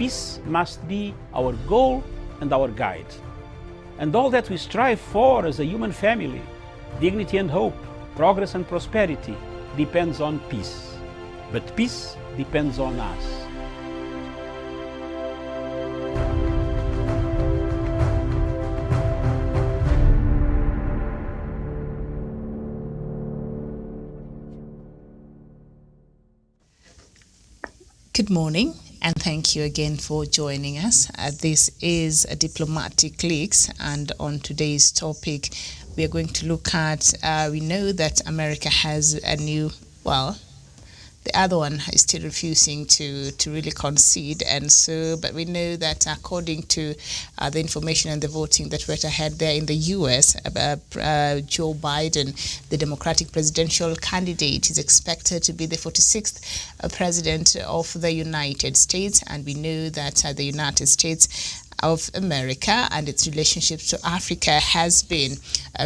peace must be our goal and our guide. And all that we strive for as a human family, dignity and hope, progress and prosperity, depends on peace. But peace depends on us. Good morning, and thank you again for joining us. This is Diplomatic Leaks, and on today's topic, we are going to look at, we know that America has a new, the other one is still refusing to really concede, and so, but we know that according to the information and the voting that went ahead there in the U.S., Joe Biden, the Democratic presidential candidate, is expected to be the 46th president of the United States, and we know that the United States of America and its relationships to Africa has been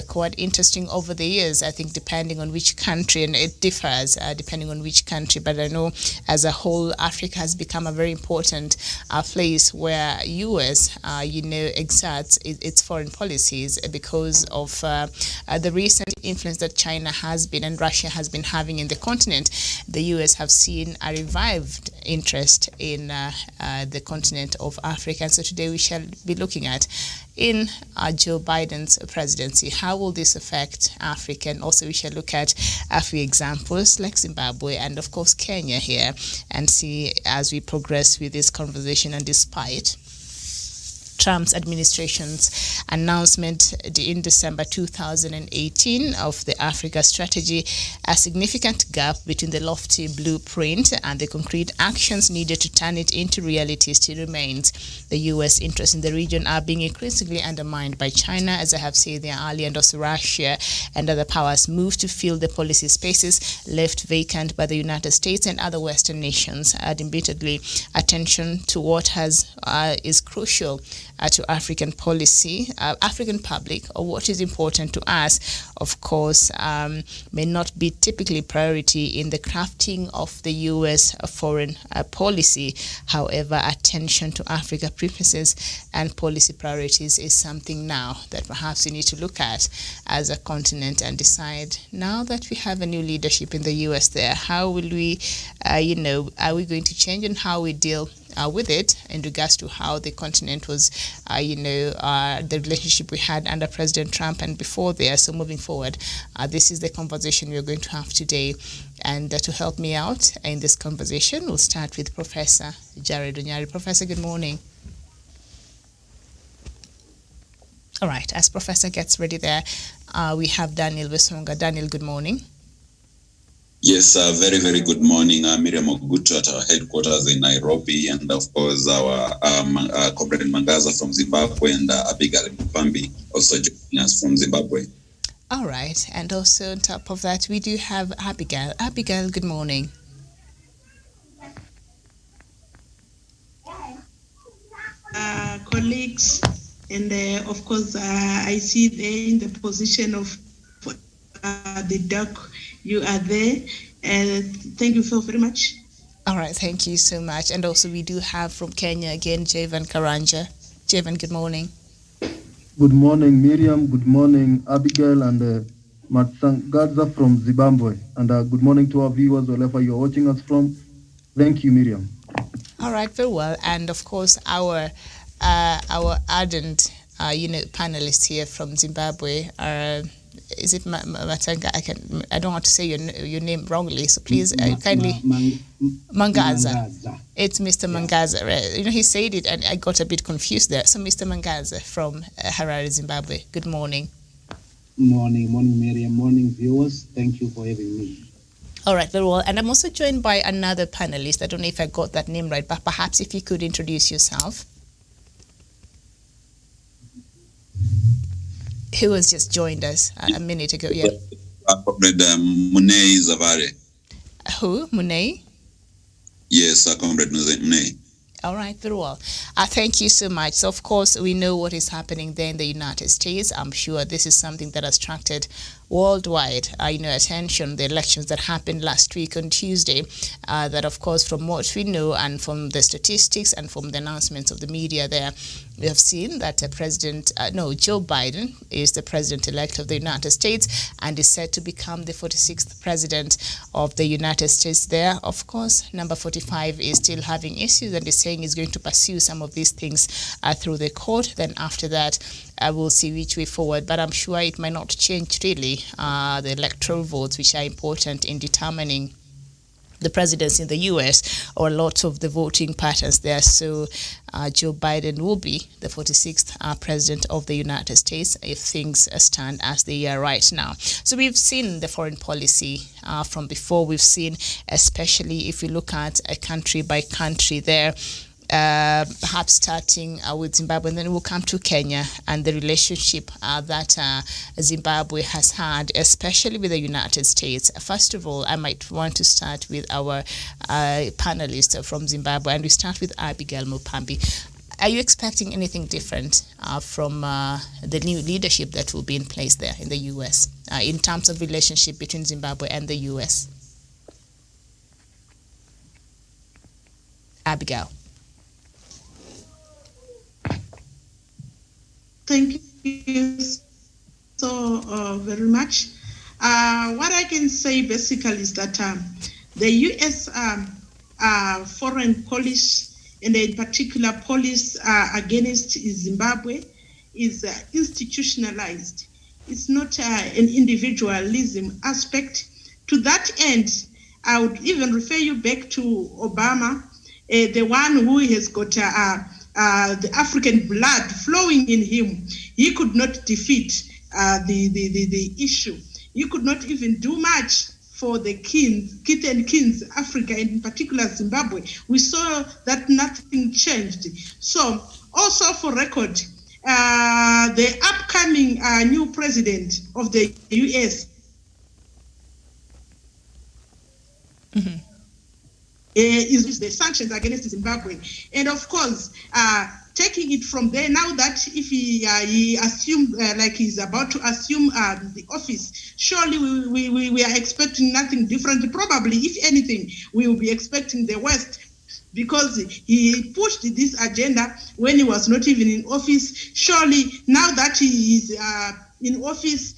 quite interesting over the years, I think, depending on which country, and it differs depending on which country, but I know as a whole, Africa has become a very important place where U.S., exerts its foreign policies because of the recent influence that China has been and Russia has been having in the continent. The U.S. have seen a revived interest in the continent of Africa, and so today we shall be looking at, in Joe Biden's presidency, how will this affect Africa? And also we shall look at a few examples like Zimbabwe and of course Kenya here, and see as we progress with this conversation. And despite Trump's administration's announcement in December 2018 of the Africa strategy, a significant gap between the lofty blueprint and the concrete actions needed to turn it into reality still remains. The U.S. interests in the region are being increasingly undermined by China, as I have said there earlier, and also Russia and other powers move to fill the policy spaces left vacant by the United States and other Western nations. Admittedly, attention to what is crucial to African policy, African public, or what is important to us, of course, may not be typically priority in the crafting of the U.S. foreign policy. However, attention to Africa preferences and policy priorities is something now that perhaps we need to look at as a continent and decide, now that we have a new leadership in the U.S. there, how will we, are we going to change and how we deal with it in regards to how the continent was, the relationship we had under President Trump and before there. So moving forward, this is the conversation we're going to have today. And to help me out in this conversation, we'll start with Professor Jared Onyari. Professor, good morning. All right, as Professor gets ready there, we have Daniel Wesonga. Daniel, good morning. Yes, very, very good morning. Miriam Ogutu at our headquarters in Nairobi, and of course our Comrade Mangaza from Zimbabwe, and Abigail Mpambi also joining us from Zimbabwe. All right, and also on top of that, we do have Abigail. Abigail, good morning. Colleagues, and of course I see there in the position of the doc. You are there, and thank you so very much. All right, thank you so much. And also we do have from Kenya again, Javan Karanja. Javan, good morning. Good morning, Miriam. Good morning, Abigail, and Matsangadza from Zimbabwe. And good morning to our viewers wherever you're watching us from. Thank you, Miriam. All right, very well. And of course, our ardent, panelists here from Zimbabwe are. Is it Matanga? I don't want to say your name wrongly, so please kindly. Mangaza. It's Mr. Mangaza. Right? He said it, and I got a bit confused there. So, Mr. Mangaza from Harare, Zimbabwe. Good morning. Morning, Miriam. Morning, viewers. Thank you for having me. All right, very well. And I'm also joined by another panelist. I don't know if I got that name right, but perhaps if you could introduce yourself. Who has just joined us a minute ago? Yeah. Comrade Munei Zavare. Who? Munei? Yes, Comrade Munei. All right, very well. Thank you so much. So, of course, we know what is happening there in the United States. I'm sure this is something that has attracted worldwide, attention. The elections that happened last week on Tuesday, that, of course, from what we know and from the statistics and from the announcements of the media there, we have seen that Joe Biden is the president-elect of the United States and is set to become the 46th president of the United States there. Of course, number 45 is still having issues and is saying he's going to pursue some of these things through the court. Then after that, we'll see which way forward. But I'm sure it might not change really the electoral votes, which are important in determining the presidency in the U.S. or lots of the voting patterns there. So Joe Biden will be the 46th president of the United States if things stand as they are right now. So we've seen the foreign policy from before. We've seen, especially if you look at a country by country there, perhaps starting with Zimbabwe, and then we'll come to Kenya and the relationship that Zimbabwe has had, especially with the United States. First of all, I might want to start with our panelist from Zimbabwe, and we start with Abigail Mupambi. Are you expecting anything different from the new leadership that will be in place there in the U.S. In terms of relationship between Zimbabwe and the U.S.? Abigail. Thank you so very much. What I can say basically is that the U.S. Foreign policy, and in particular policy against Zimbabwe, is institutionalized. It's not an individualism aspect. To that end, I would even refer you back to Obama, the one who has got the African blood flowing in him. He could not defeat the issue. He could not even do much for the kings Africa, and in particular Zimbabwe. We saw that nothing changed. So also for record, the upcoming new president of the US is the sanctions against Zimbabwe. And of course, taking it from there, now that if he assumed, like he's about to assume the office, surely we are expecting nothing different. Probably, if anything, we will be expecting the West, because he pushed this agenda when he was not even in office. Surely, now that he is in office,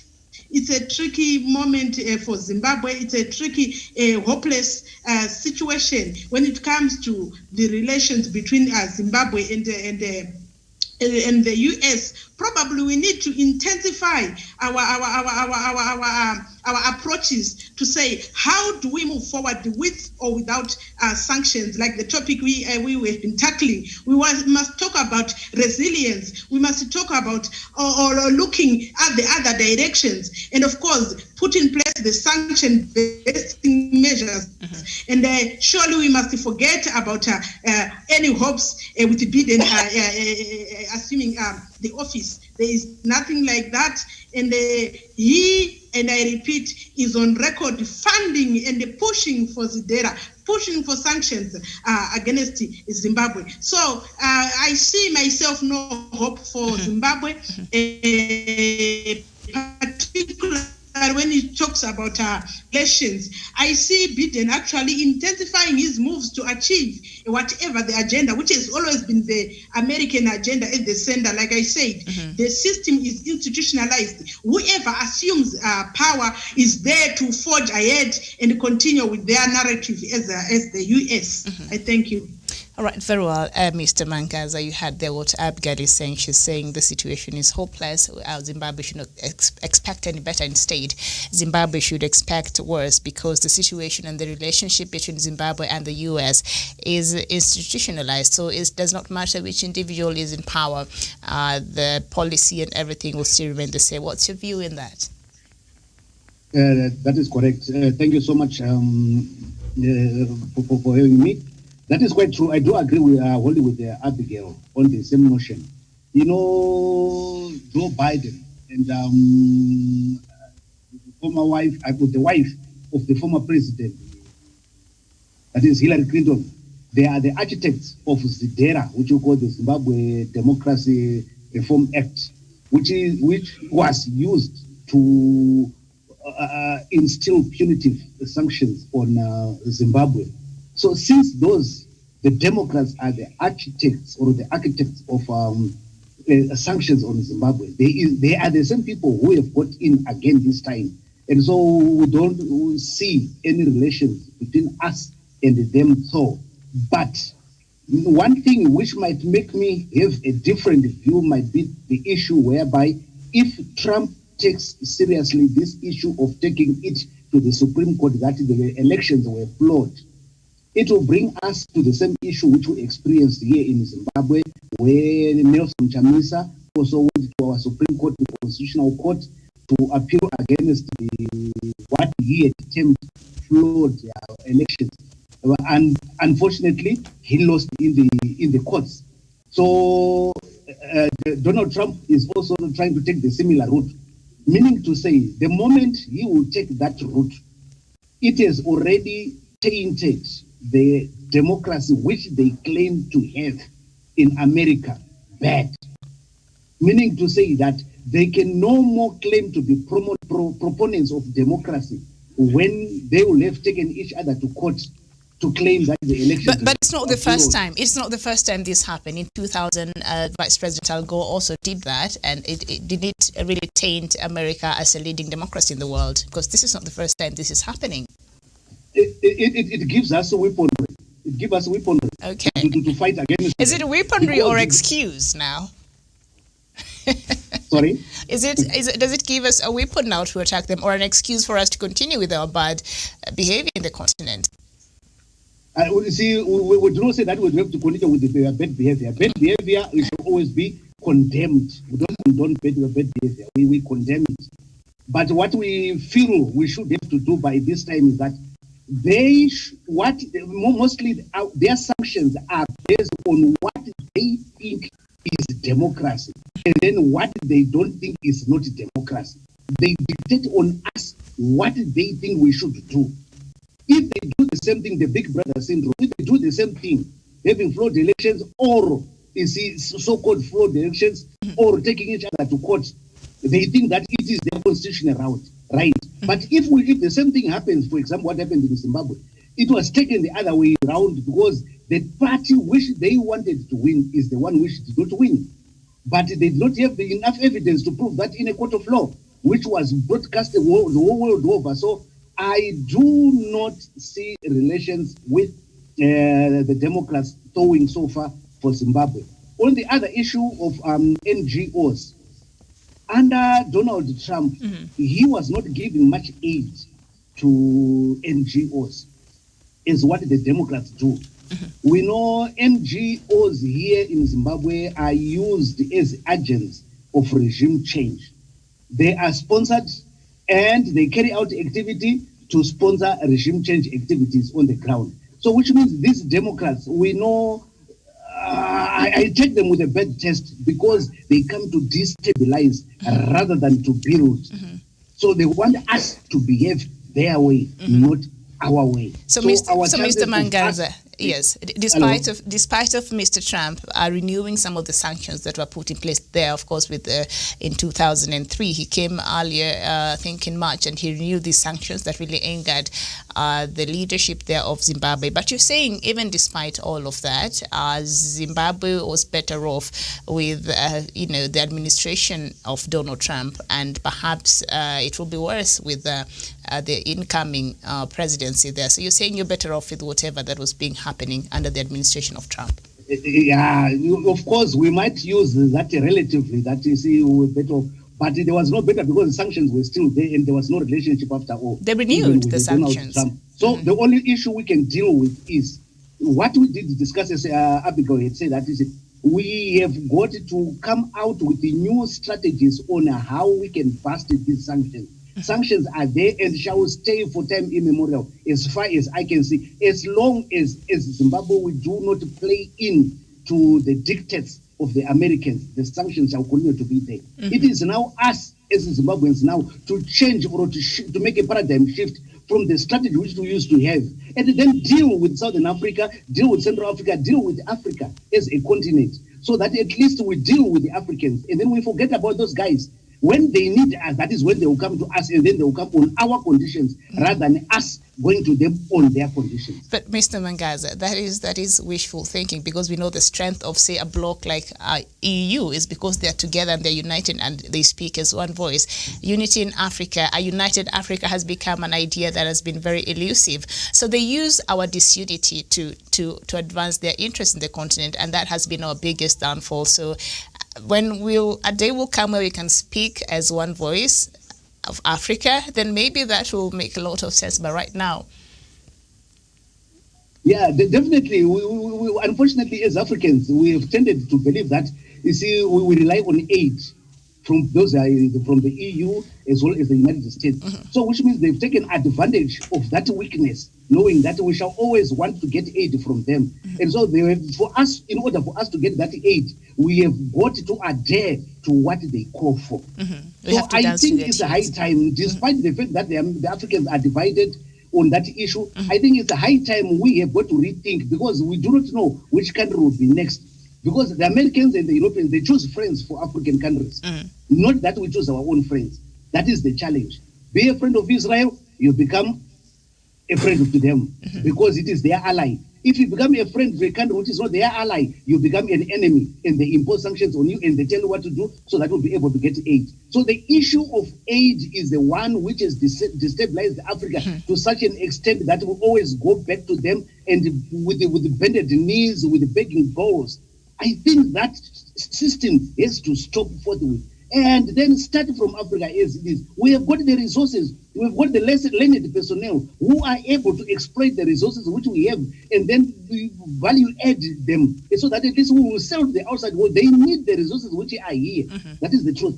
it's a tricky moment for Zimbabwe. It's a tricky, hopeless situation when it comes to the relations between Zimbabwe and the US. Probably we need to intensify our approaches to say, how do we move forward with or without sanctions, like the topic we have been tackling. We must talk about resilience. We must talk about or looking at the other directions, and of course put in place the sanction-based measures. And surely we must forget about any hopes with Biden assuming the office. There is nothing like that. And he, and I repeat, is on record funding and pushing for Zidera, pushing for sanctions against Zimbabwe. So I see myself no hope for Zimbabwe, particularly when he talks about elections. I see Biden actually intensifying his moves to achieve whatever the agenda, which has always been the American agenda at the center. Like I said, the system is institutionalized. Whoever assumes power is there to forge ahead and continue with their narrative as the US. I thank you. All right, very well. Mr. Mangaza, you had there what Abigail is saying. She's saying the situation is hopeless. Zimbabwe should not expect any better. Instead, Zimbabwe should expect worse, because the situation and the relationship between Zimbabwe and the U.S. is institutionalized. So it does not matter which individual is in power. The policy and everything will still remain the same. What's your view in that? That is correct. Thank you so much for having me. That is quite true. I do agree with wholly with Abigail on the same notion. You know, Joe Biden and the former wife, the wife of the former president, that is Hillary Clinton, They are the architects of ZIDERA, which we call the Zimbabwe Democracy Reform Act, which was used to instill punitive sanctions on Zimbabwe. So since the Democrats are the architects of sanctions on Zimbabwe, they are the same people who have got in again this time. And so we don't see any relations between us and them. So, but one thing which might make me have a different view might be the issue whereby if Trump takes seriously this issue of taking it to the Supreme Court that the elections were flawed, it will bring us to the same issue which we experienced here in Zimbabwe, where Nelson Chamisa also went to our Supreme Court, the Constitutional Court, to appeal against what he had termed flawed elections. And unfortunately, he lost in the courts. So Donald Trump is also trying to take the similar route, meaning to say the moment he will take that route, it has already tainted the democracy which they claim to have in America bad. Meaning to say that they can no more claim to be proponents of democracy when they will have taken each other to court to claim that the election. But it's not the first time. It's not the first time this happened. In 2000, Vice President Al Gore also did that, and it did it really taint America as a leading democracy in the world? Because this is not the first time this is happening. It gives us a weaponry. It gives us weaponry. Okay. To fight against. Is it weaponry or excuse now? Sorry? Does it give us a weapon now to attack them, or an excuse for us to continue with our bad behavior in the continent? See, we do not say that we have to continue with the bad behavior. Bad behavior should always be condemned. We don't condone bad behavior. We condemn it. But what we feel we should have to do by this time is that mostly their sanctions are based on what they think is democracy, and then what they don't think is not democracy. They dictate on us what they think we should do. If they do the same thing, the big brother syndrome, if they do the same thing, having flawed elections or so-called flawed elections or taking each other to court, they think that it is their constitutional right. But if the same thing happens, for example, what happened in Zimbabwe, it was taken the other way around because the party which they wanted to win is the one which did not win. But they did not have enough evidence to prove that in a court of law, which was broadcast the whole world over. So I do not see relations with the Democrats throwing so far for Zimbabwe. On the other issue of NGOs, under Donald Trump, he was not giving much aid to NGOs, is what the Democrats do. We know NGOs here in Zimbabwe are used as agents of regime change. They are sponsored and they carry out activity to sponsor regime change activities on the ground. So which means these Democrats, we know, I take them with a bad taste because they come to destabilize rather than to build. So they want us to behave their way, not our way. So Mr. Mangaza, yes, despite of Mr. Trump renewing some of the sanctions that were put in place there, of course, with in 2003, he came earlier, I think in March, and he renewed these sanctions that really angered the leadership there of Zimbabwe. But you're saying even despite all of that, Zimbabwe was better off with the administration of Donald Trump, and perhaps it will be worse with the incoming presidency there. So you're saying you're better off with whatever that was happening under the administration of Trump? Yeah, of course, we might use that relatively, that you see, we're better off. But there was no better because the sanctions were still there and there was no relationship after all. They renewed the sanctions. So the only issue we can deal with is what we did discuss, as Abigail had said, that is, we have got to come out with the new strategies on how we can bust these sanctions. Sanctions are there and shall stay for time immemorial, as far as I can see. As long as Zimbabwe we do not play in to the dictates of the Americans, the sanctions shall continue to be there. It is now us as Zimbabweans now to change or to make a paradigm shift from the strategy which we used to have, and then deal with Southern Africa, deal with Central Africa, deal with Africa as a continent, so that at least we deal with the Africans, and then we forget about those guys. When they need us, that is when they will come to us, and then they will come on our conditions rather than us going to them on their conditions. But Mr. Mangaza, that is wishful thinking, because we know the strength of, say, a bloc like EU is because they're together and they're united and they speak as one voice. Unity in Africa, a united Africa has become an idea that has been very elusive. So they use our disunity to advance their interest in the continent, and that has been our biggest downfall. So when a day will come where we can speak as one voice of Africa, then maybe that will make a lot of sense. But right now, yeah, definitely. We unfortunately, as Africans, we have tended to believe that, you see, we rely on aid from the EU as well as the United States. So which means they've taken advantage of that weakness, knowing that we shall always want to get aid from them. And so in order for us to get that aid, we have got to adhere to what they call for. So I think it's a high time, despite the fact that the Africans are divided on that issue, I think it's a high time we have got to rethink, because we do not know which country will be next. Because the Americans and the Europeans, they choose friends for African countries, not that we choose our own friends. That is the challenge. Be a friend of Israel, you become a friend to them because it is their ally. If you become a friend to a country which is not their ally, you become an enemy, and they impose sanctions on you and they tell you what to do so that you'll be able to get aid. So the issue of aid is the one which has destabilized Africa to such an extent that we always go back to them, and with the bended knees, with the begging bowls. I think that system has to stop forthwith, and then start from Africa as it is. We have got the resources, we have got the learned personnel who are able to exploit the resources which we have, and then we value add them, so that at least we will sell to the outside world. They need the resources which are here. That is the truth.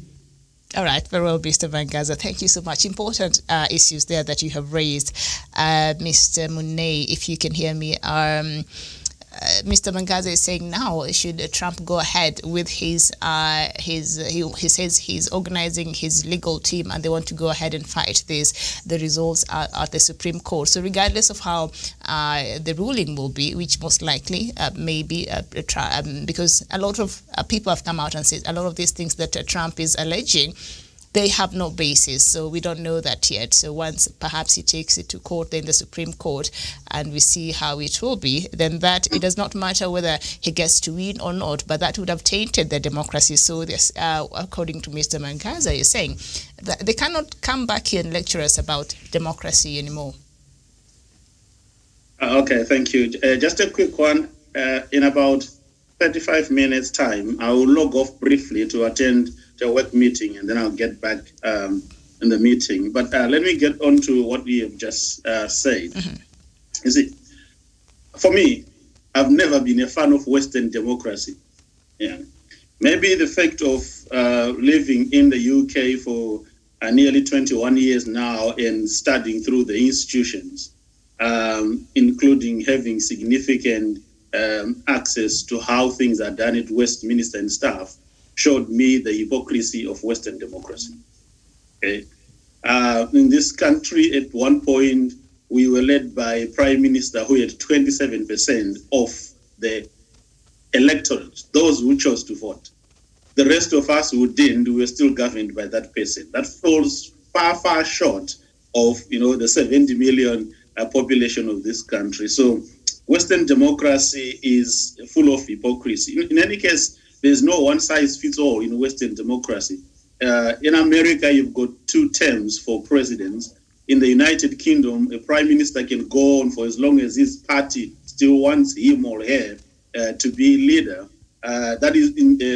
All right, very well, Mr. Mangaza. Thank you so much. Important issues there that you have raised. Mr. Munei, if you can hear me, Mr. Mangaza is saying now, should Trump go ahead with he says he's organizing his legal team and they want to go ahead and fight this. The results are at the Supreme Court. So regardless of how the ruling will be, which most likely may be because a lot of people have come out and said a lot of these things that Trump is alleging, they have no basis, so we don't know that yet. So once perhaps he takes it to court, then the Supreme Court, and we see how it will be, then that it does not matter whether he gets to win or not, but that would have tainted the democracy. So this, according to Mr. Mangaza, is saying that they cannot come back here and lecture us about democracy anymore. Okay, thank you. Just a quick one. In about 35 minutes' time, I will log off briefly to attend a work meeting, and then I'll get back in the meeting. But let me get on to what we have just said. You see, for me, I've never been a fan of Western democracy. Yeah, maybe the fact of living in the UK for nearly 21 years now and studying through the institutions, including having significant access to how things are done at Westminster and stuff, showed me the hypocrisy of Western democracy. Okay. In this country, at one point, we were led by a prime minister who had 27% of the electorate, those who chose to vote. The rest of us who didn't, we were still governed by that person. That falls far, far short of, the 70 million population of this country. So Western democracy is full of hypocrisy. In any case, there's no one-size-fits-all in Western democracy. In America, you've got 2 terms for presidents. In the United Kingdom, a prime minister can go on for as long as his party still wants him or her to be leader. That is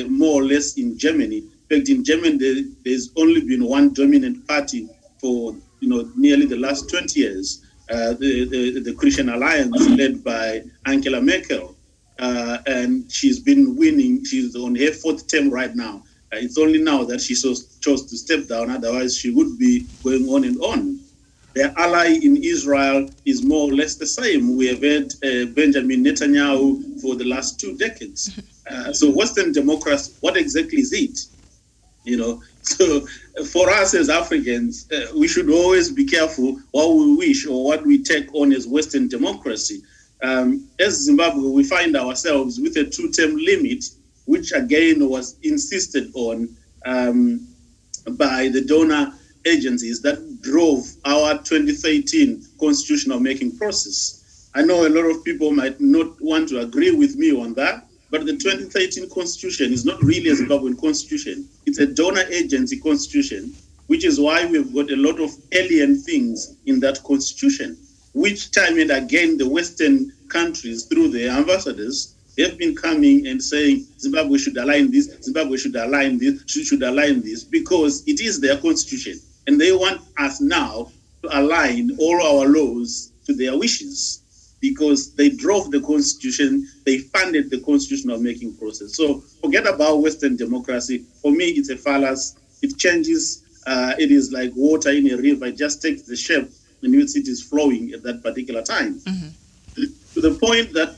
more or less in Germany. In fact, in Germany, there's only been one dominant party for nearly the last 20 years, the Christian Alliance, led by Angela Merkel. And she's been winning. She's on her 4th term right now. It's only now that she chose to step down. Otherwise, she would be going on and on. Their ally in Israel is more or less the same. We have had Benjamin Netanyahu for the last 2 decades. So Western democracy, what exactly is it? So for us as Africans, we should always be careful what we wish or what we take on as Western democracy. As Zimbabwe, we find ourselves with a 2-term limit, which again was insisted on by the donor agencies that drove our 2013 constitutional making process. I know a lot of people might not want to agree with me on that, but the 2013 constitution is not really a Zimbabwean constitution. It's a donor agency constitution, which is why we've got a lot of alien things in that constitution, which time and again the Western countries, through their ambassadors, they've been coming and saying Zimbabwe should align this, Zimbabwe should align this, should align this, because it is their constitution. And they want us now to align all our laws to their wishes, because they drove the constitution, they funded the constitutional making process. So forget about Western democracy. For me, it's a fallacy. It changes. It is like water in a river. It just takes the shape in which it is flowing at that particular time. Mm-hmm. To the point that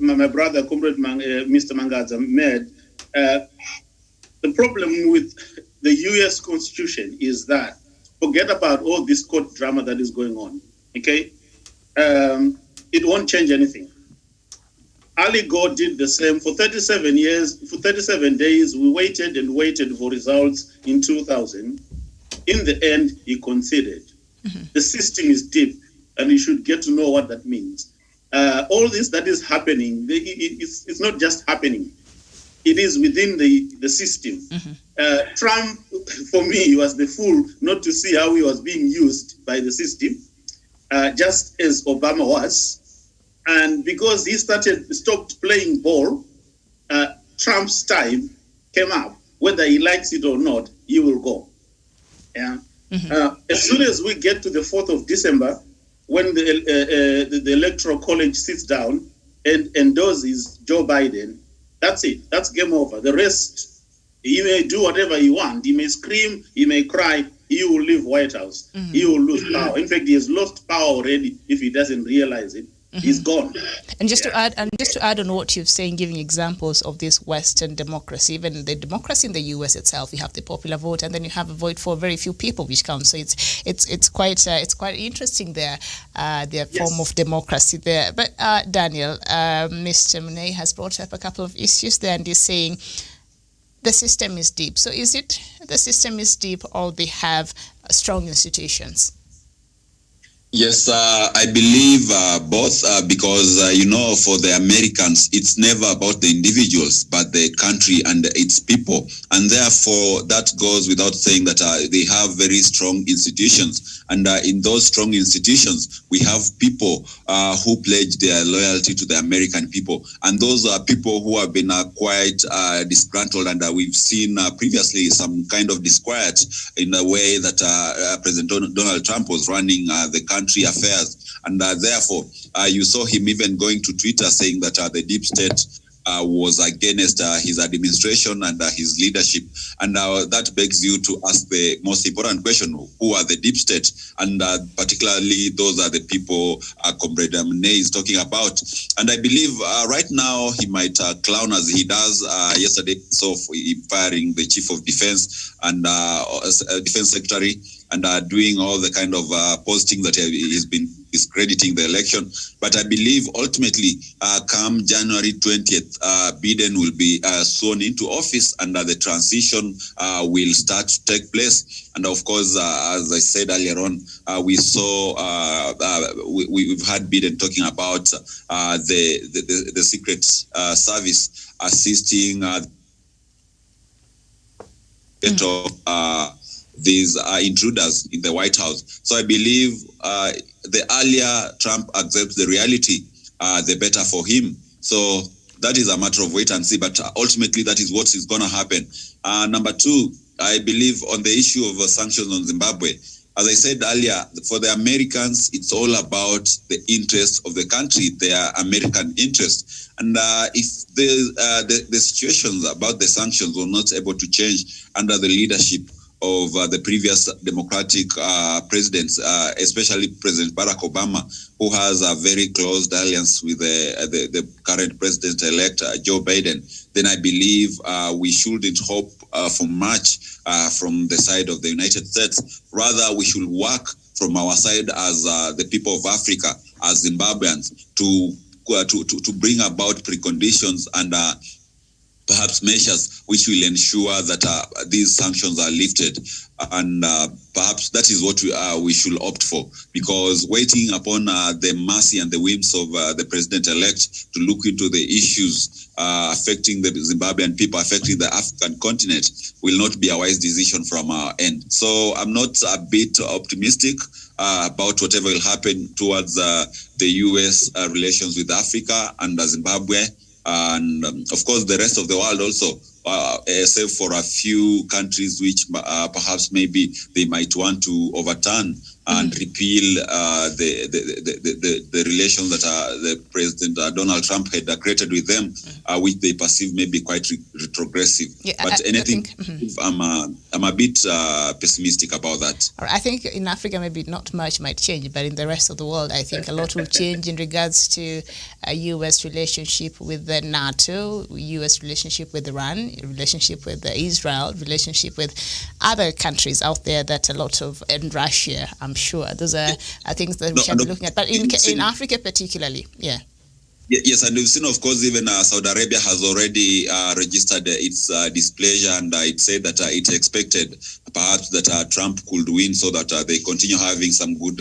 my brother, Comrade Mr. Mangaza, made, the problem with the U.S. Constitution is that, forget about all this court drama that is going on, okay? It won't change anything. Ali Gore did the same for 37 years. For 37 days, we waited and waited for results in 2000. In the end, he conceded. Mm-hmm. The system is deep, and you should get to know what that means. All this that is happening, it's not just happening. It is within the system. Mm-hmm. Trump, for me, was the fool not to see how he was being used by the system. Just as Obama was, and because he stopped playing ball, Trump's time came up. Whether he likes it or not, he will go. Yeah. Mm-hmm. As soon as we get to the 4th of December, when the Electoral College sits down and endorses Joe Biden, that's it. That's game over. The rest, he may do whatever he wants. He may scream, he may cry. He will leave White House. Mm-hmm. He will lose power. In fact, he has lost power already. If he doesn't realize it, mm-hmm. He's gone. And just to add on what you're saying, giving examples of this Western democracy, even the democracy in the US itself, you have the popular vote, and then you have a vote for very few people, which counts. So it's quite interesting there, their yes. form of democracy there. But Daniel, Mr. Monet has brought up a couple of issues there, and he's saying the system is deep. So is it the system is deep, or they have strong institutions? Yes, I believe both, because, for the Americans, it's never about the individuals, but the country and its people. And therefore, that goes without saying that they have very strong institutions. And in those strong institutions, we have people who pledge their loyalty to the American people. And those are people who have been quite disgruntled. And we've seen previously some kind of disquiet in the way that President Donald Trump was running the country affairs, and therefore you saw him even going to Twitter saying that the deep state was against his administration and his leadership, and that begs you to ask the most important question: who are the deep state? And particularly those are the people Comrade Mnei is talking about. And I believe right now he might clown as he does yesterday, so firing the chief of defense and defense secretary, and doing all the kind of postings that he's been discrediting the election. But I believe ultimately, come January 20th, Biden will be sworn into office, and the transition will start to take place. And of course, as I said earlier on, we saw we've had Biden talking about the Secret Service assisting these intruders in the White House. So I believe the earlier Trump accepts the reality, the better for him. So that is a matter of wait and see, but ultimately that is what is going to happen. Number two, I believe on the issue of sanctions on Zimbabwe, as I said earlier, for the Americans, it's all about the interests of the country, their American interests. And if the situations about the sanctions were not able to change under the leadership of the previous Democratic presidents, especially President Barack Obama, who has a very close alliance with the current president-elect, Joe Biden, then I believe we shouldn't hope for much from the side of the United States. Rather, we should work from our side as the people of Africa, as Zimbabweans, to bring about preconditions and perhaps measures which will ensure that these sanctions are lifted. And perhaps that is what we should opt for, because waiting upon the mercy and the whims of the president-elect to look into the issues affecting the Zimbabwean people, affecting the African continent, will not be a wise decision from our end. So I'm not a bit optimistic about whatever will happen towards the U.S. Relations with Africa and Zimbabwe. And of course, the rest of the world also, save for a few countries which perhaps maybe they might want to overturn and repeal the relations that the President Donald Trump had created with them, which they perceive may be quite retrogressive. Yeah, but I'm a bit pessimistic about that. I think in Africa maybe not much might change, but in the rest of the world, I think a lot will change in regards to a U.S. relationship with the NATO, U.S. relationship with Iran, relationship with Israel, relationship with other countries out there that a lot of, and Russia, I'm sure. Those are things that we should be looking at. But in Africa particularly, yeah. Yes, and we've seen, of course, even Saudi Arabia has already registered its displeasure, and it said that it expected perhaps that Trump could win so that they continue having some good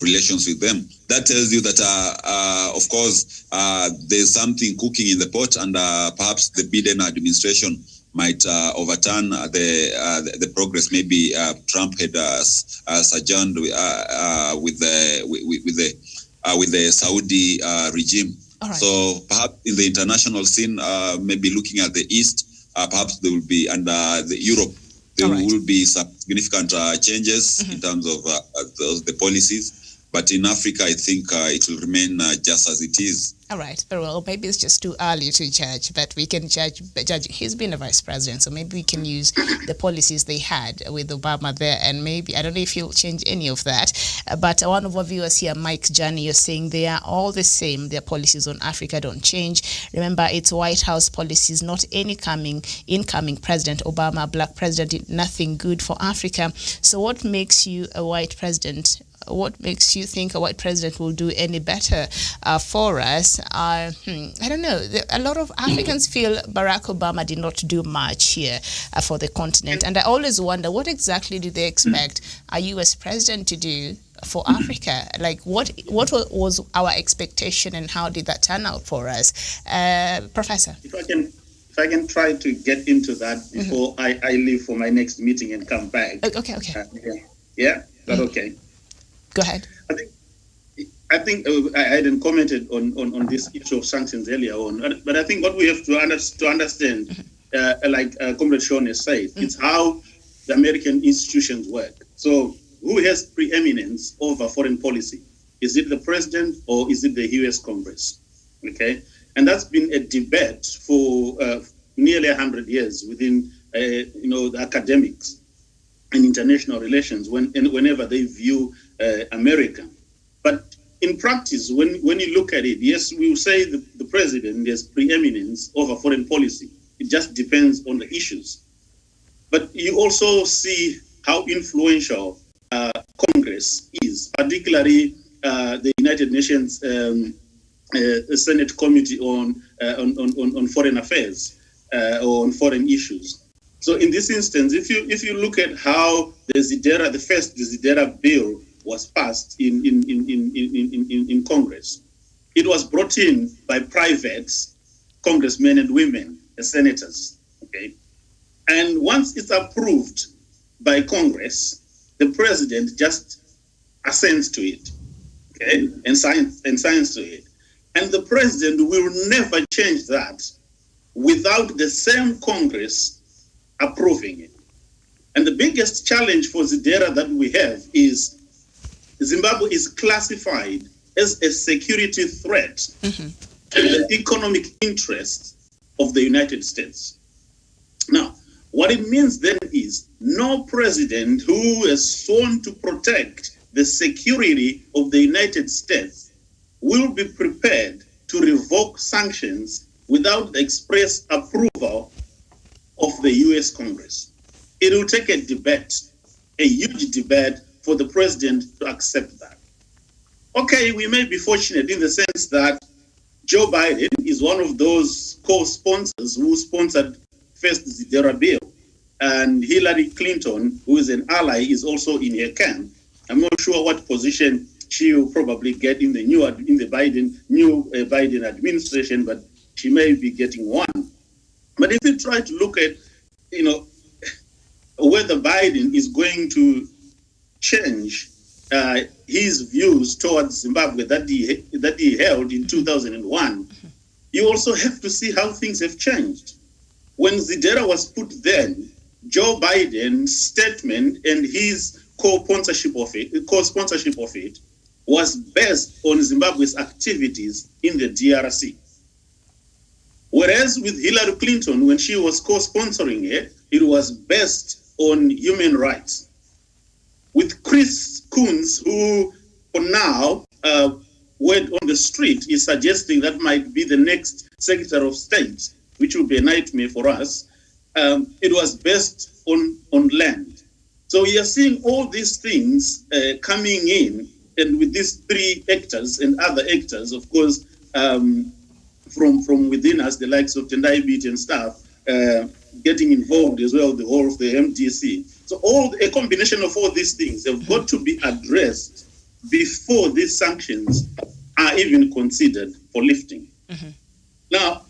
relations with them. That tells you that, of course, there's something cooking in the pot, and perhaps the Biden administration might overturn the progress maybe Trump had sojourned with the Saudi regime. Right. So perhaps in the international scene, maybe looking at the East, perhaps there will be, and Europe, there will be some significant changes in terms of the policies. But in Africa, I think it will remain just as it is. All right, very well. Maybe it's just too early to judge, but we can judge. He's been a vice president, so maybe we can use the policies they had with Obama there, and maybe, I don't know if he'll change any of that. But one of our viewers here, Mike Johnny, you're saying they are all the same. Their policies on Africa don't change. Remember, it's White House policies, not any incoming president. Obama, black president, did nothing good for Africa. So what makes you a white president? What makes you think a white president will do any better for us? I don't know. A lot of Africans feel Barack Obama did not do much here for the continent. And I always wonder, what exactly do they expect a U.S. president to do for Africa? Like, what was our expectation, and how did that turn out for us? Professor? If I can try to get into that before I leave for my next meeting and come back. Okay. Yeah? Is that okay? Go ahead. I think I hadn't commented on this issue of sanctions earlier on, but I think what we have to understand, like Comrade Sean has said, it's how the American institutions work. So who has preeminence over foreign policy? Is it the president or is it the U.S. Congress? Okay, and that's been a debate for nearly 100 years within the academics and international relations whenever they view America. But in practice, when you look at it, yes, we will say the president has preeminence over foreign policy. It just depends on the issues. But you also see how influential Congress is, particularly the United Nations Senate Committee on Foreign Affairs or on foreign issues. So in this instance, if you look at how the first Desidera bill was passed in Congress, it was brought in by private congressmen and women, the senators. Okay, and once it's approved by Congress, the president just assents to it, okay, and signs to it, and the president will never change that without the same Congress approving it. And the biggest challenge for Zidera that we have is Zimbabwe is classified as a security threat to the economic interests of the United States. Now, what it means then is no president who has sworn to protect the security of the United States will be prepared to revoke sanctions without the express approval of the US Congress. It will take a debate, a huge debate, for the president to accept that. Okay, we may be fortunate in the sense that Joe Biden is one of those co-sponsors who sponsored first the Zidera bill, and Hillary Clinton, who is an ally, is also in her camp. I'm not sure what position she will probably get in the new Biden administration, but she may be getting one. But if you try to look at, whether Biden is going to change his views towards Zimbabwe that he held in 2001, you also have to see how things have changed. When Zidera was put then, Joe Biden's statement and his co-sponsorship of it was based on Zimbabwe's activities in the DRC. Whereas with Hillary Clinton, when she was co-sponsoring it, it was based on human rights. With Chris Coons, who for now went on the street, is suggesting that might be the next Secretary of State, which will be a nightmare for us. It was based on land. So we are seeing all these things coming in, and with these three actors and other actors, of course, from within us, the likes of Tendai Beat and staff, getting involved as well, the whole of the MDC. So a combination of all these things have got to be addressed before these sanctions are even considered for lifting. Mm-hmm. Now,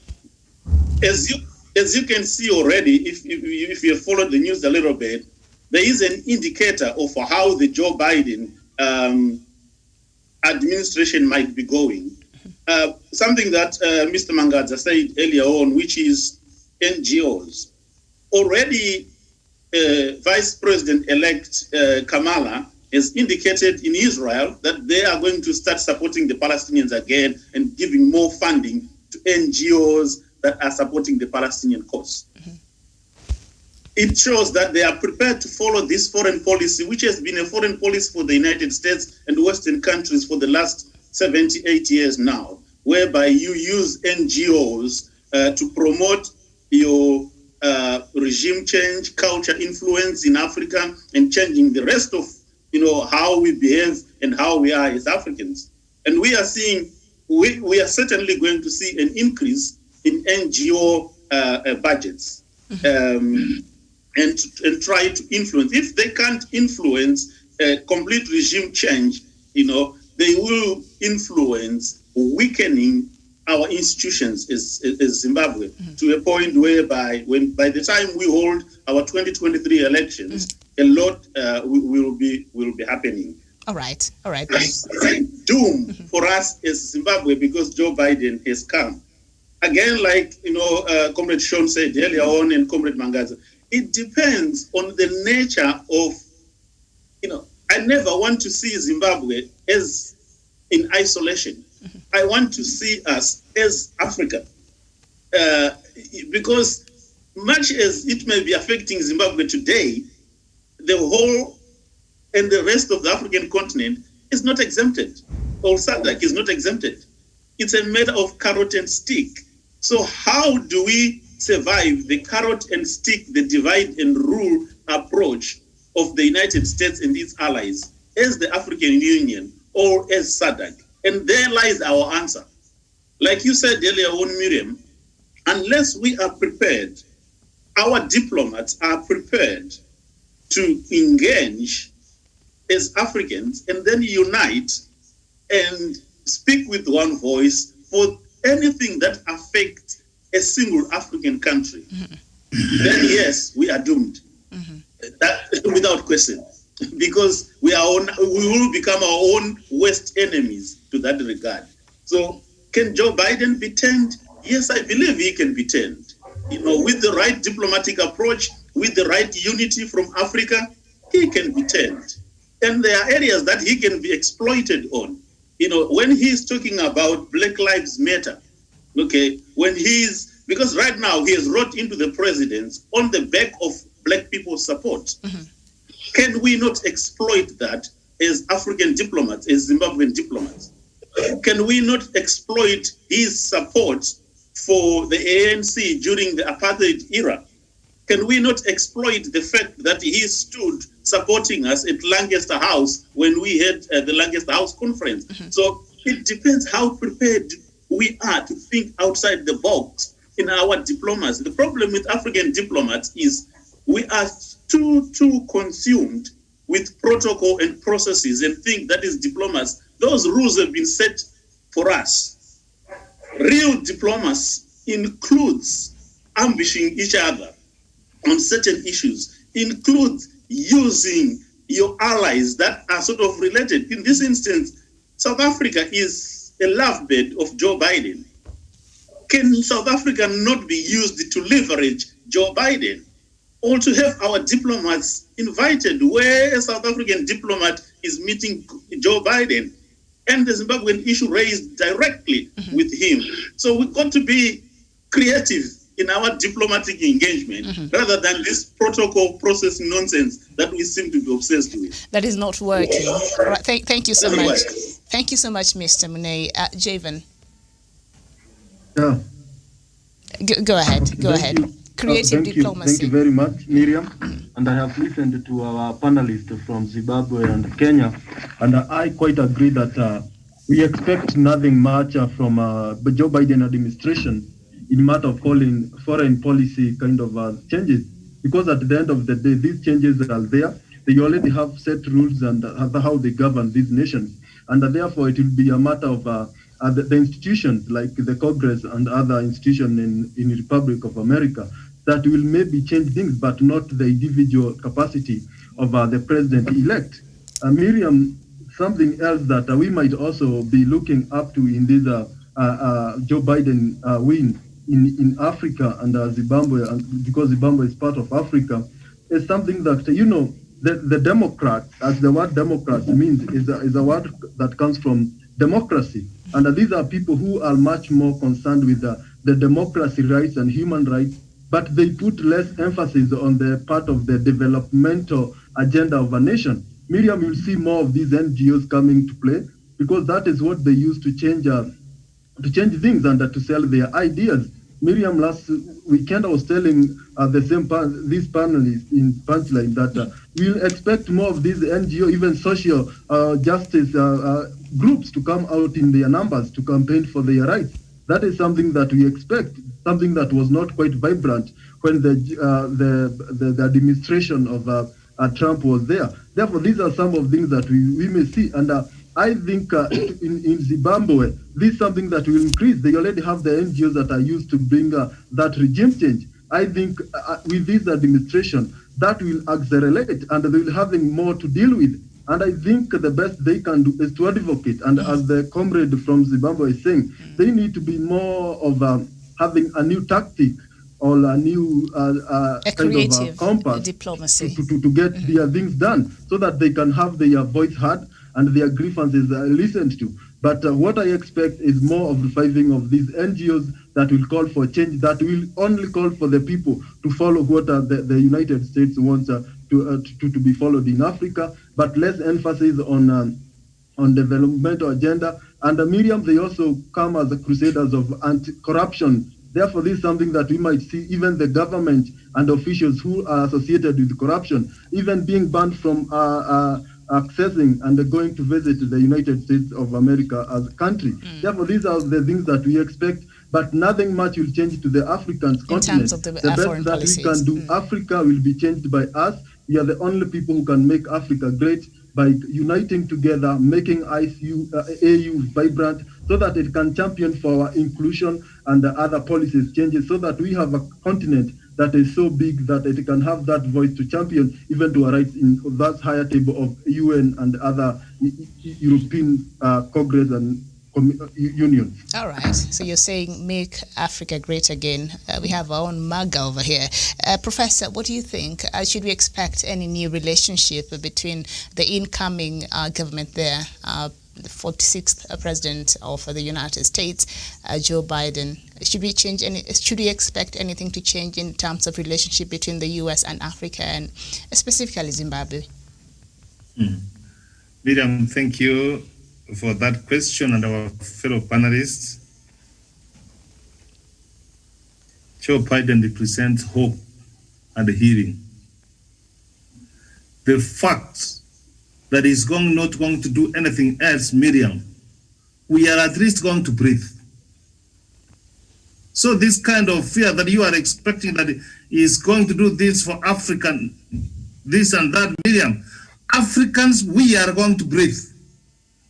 as you can see already, if you have followed the news a little bit, there is an indicator of how the Joe Biden administration might be going. Something that Mr. Mangadza said earlier on, which is NGOs. Already, Vice President-elect Kamala has indicated in Israel that they are going to start supporting the Palestinians again and giving more funding to NGOs that are supporting the Palestinian cause. Mm-hmm. It shows that they are prepared to follow this foreign policy, which has been a foreign policy for the United States and Western countries for the last 78 years now, whereby you use NGOs to promote your regime change, culture influence in Africa, and changing the rest of how we behave and how we are as Africans. And we are seeing, we are certainly going to see an increase in NGO budgets, and try to influence. If they can't influence complete regime change, they will influence weakening our institutions as Zimbabwe, mm-hmm. to a point whereby by the time we hold our 2023 elections, mm-hmm. a lot will be happening. All right. It's a doom mm-hmm. for us as Zimbabwe because Joe Biden has come. Again, like Comrade Sean said earlier on, and Comrade Mangaza, it depends on the nature of, I never want to see Zimbabwe as in isolation. Mm-hmm. I want to see us as Africa, because much as it may be affecting Zimbabwe today, the whole and the rest of the African continent is not exempted, or SADC is not exempted. It's a matter of carrot and stick. So how do we survive the carrot and stick, the divide and rule approach of the United States and its allies as the African Union or as SADC? And there lies our answer. Like you said earlier on, Miriam, unless we are prepared, our diplomats are prepared to engage as Africans and then unite and speak with one voice for anything that affects a single African country, mm-hmm. then yes, we are doomed. Mm-hmm. That, without question, because we will become our own worst enemies to that regard. So can Joe Biden be turned? Yes, I believe he can be turned. With the right diplomatic approach, with the right unity from Africa, he can be turned. And there are areas that he can be exploited on. When he's talking about Black Lives Matter, okay, because right now he has wrote into the president on the back of Black people's support. Mm-hmm. Can we not exploit that as African diplomats, as Zimbabwean diplomats? Can we not exploit his support for the ANC during the apartheid era? Can we not exploit the fact that he stood supporting us at Lancaster House when we had the Lancaster House conference? So it depends how prepared we are to think outside the box in our diplomacy. The problem with African diplomats is we are too consumed with protocol and processes and think that is diplomacy. Those rules have been set for us. Real diplomacy includes ambushing each other on certain issues, includes using your allies that are sort of related. In this instance, South Africa is a lovebird of Joe Biden. Can South Africa not be used to leverage Joe Biden? Or to have our diplomats invited where a South African diplomat is meeting Joe Biden and the Zimbabwean issue raised directly with him. So we've got to be creative in our diplomatic engagement rather than this protocol process nonsense that we seem to be obsessed with. That is not working. All right. Thank you so much. Thank you so much, Mr. Munei. Javan. Yeah. Go ahead. Go ahead. You. Creative diplomacy. Thank you very much, Miriam. And I have listened to our panelists from Zimbabwe and Kenya, and I quite agree that we expect nothing much from the Joe Biden administration in matter of calling foreign policy kind of changes, because at the end of the day, these changes are there. They already have set rules and how they govern these nations, and therefore it will be a matter of the institutions like the Congress and other institutions in the Republic of America that will maybe change things, but not the individual capacity of the president-elect. Miriam, something else that we might also be looking up to in this Joe Biden win in Africa and Zimbabwe, and because Zimbabwe is part of Africa, is something that, the Democrat, as the word Democrat means, is a word that comes from democracy. And these are people who are much more concerned with the democracy rights and human rights, but they put less emphasis on the part of the developmental agenda of a nation. Miriam, you'll see more of these NGOs coming to play, because that is what they use to change things and to sell their ideas. Miriam, last weekend I was telling these panelists in Punchline that we'll expect more of these NGO, even social justice groups to come out in their numbers to campaign for their rights. That is something that we expect, something that was not quite vibrant when the administration of Trump was there. Therefore, these are some of things that we may see. And I think in Zimbabwe, this is something that will increase. They already have the NGOs that are used to bring that regime change. I think with this administration, that will accelerate and they will having more to deal with. And I think the best they can do is to advocate. And as the comrade from Zimbabwe is saying, they need to be more of having a new tactic or a new kind of compass diplomacy to get their things done, so that they can have their voice heard and their grievances listened to. But what I expect is more of the fighting of these NGOs that will call for change, that will only call for the people to follow what the United States wants to be followed in Africa, but less emphasis on developmental agenda. And Miriam, they also come as the crusaders of anti-corruption. Therefore, this is something that we might see even the government and officials who are associated with corruption, even being banned from accessing and going to visit the United States of America as a country. Therefore, these are the things that we expect, but nothing much will change to the African continent. In terms of the best that policies. we can do, Africa will be changed by us. We are the only people who can make Africa great by uniting together, making AU vibrant, so that it can champion for our inclusion and the other policies changes, so that we have a continent that is so big that it can have that voice to champion even to our rights in that higher table of UN and other European Congress and unions. All right. So you're saying make Africa great again. We have our own MAGA over here. Professor, what do you think? Should we expect any new relationship between the incoming government there, the 46th president of the United States, Joe Biden? Should we expect anything to change in terms of relationship between the US and Africa, and specifically Zimbabwe? Miriam, thank you for that question, and our fellow panelists. Joe Biden represents hope and hearing. The fact that he's not going to do anything else, Miriam, we are at least going to breathe. So this kind of fear that you are expecting that he is going to do this for African, this and that, Miriam, Africans, we are going to breathe.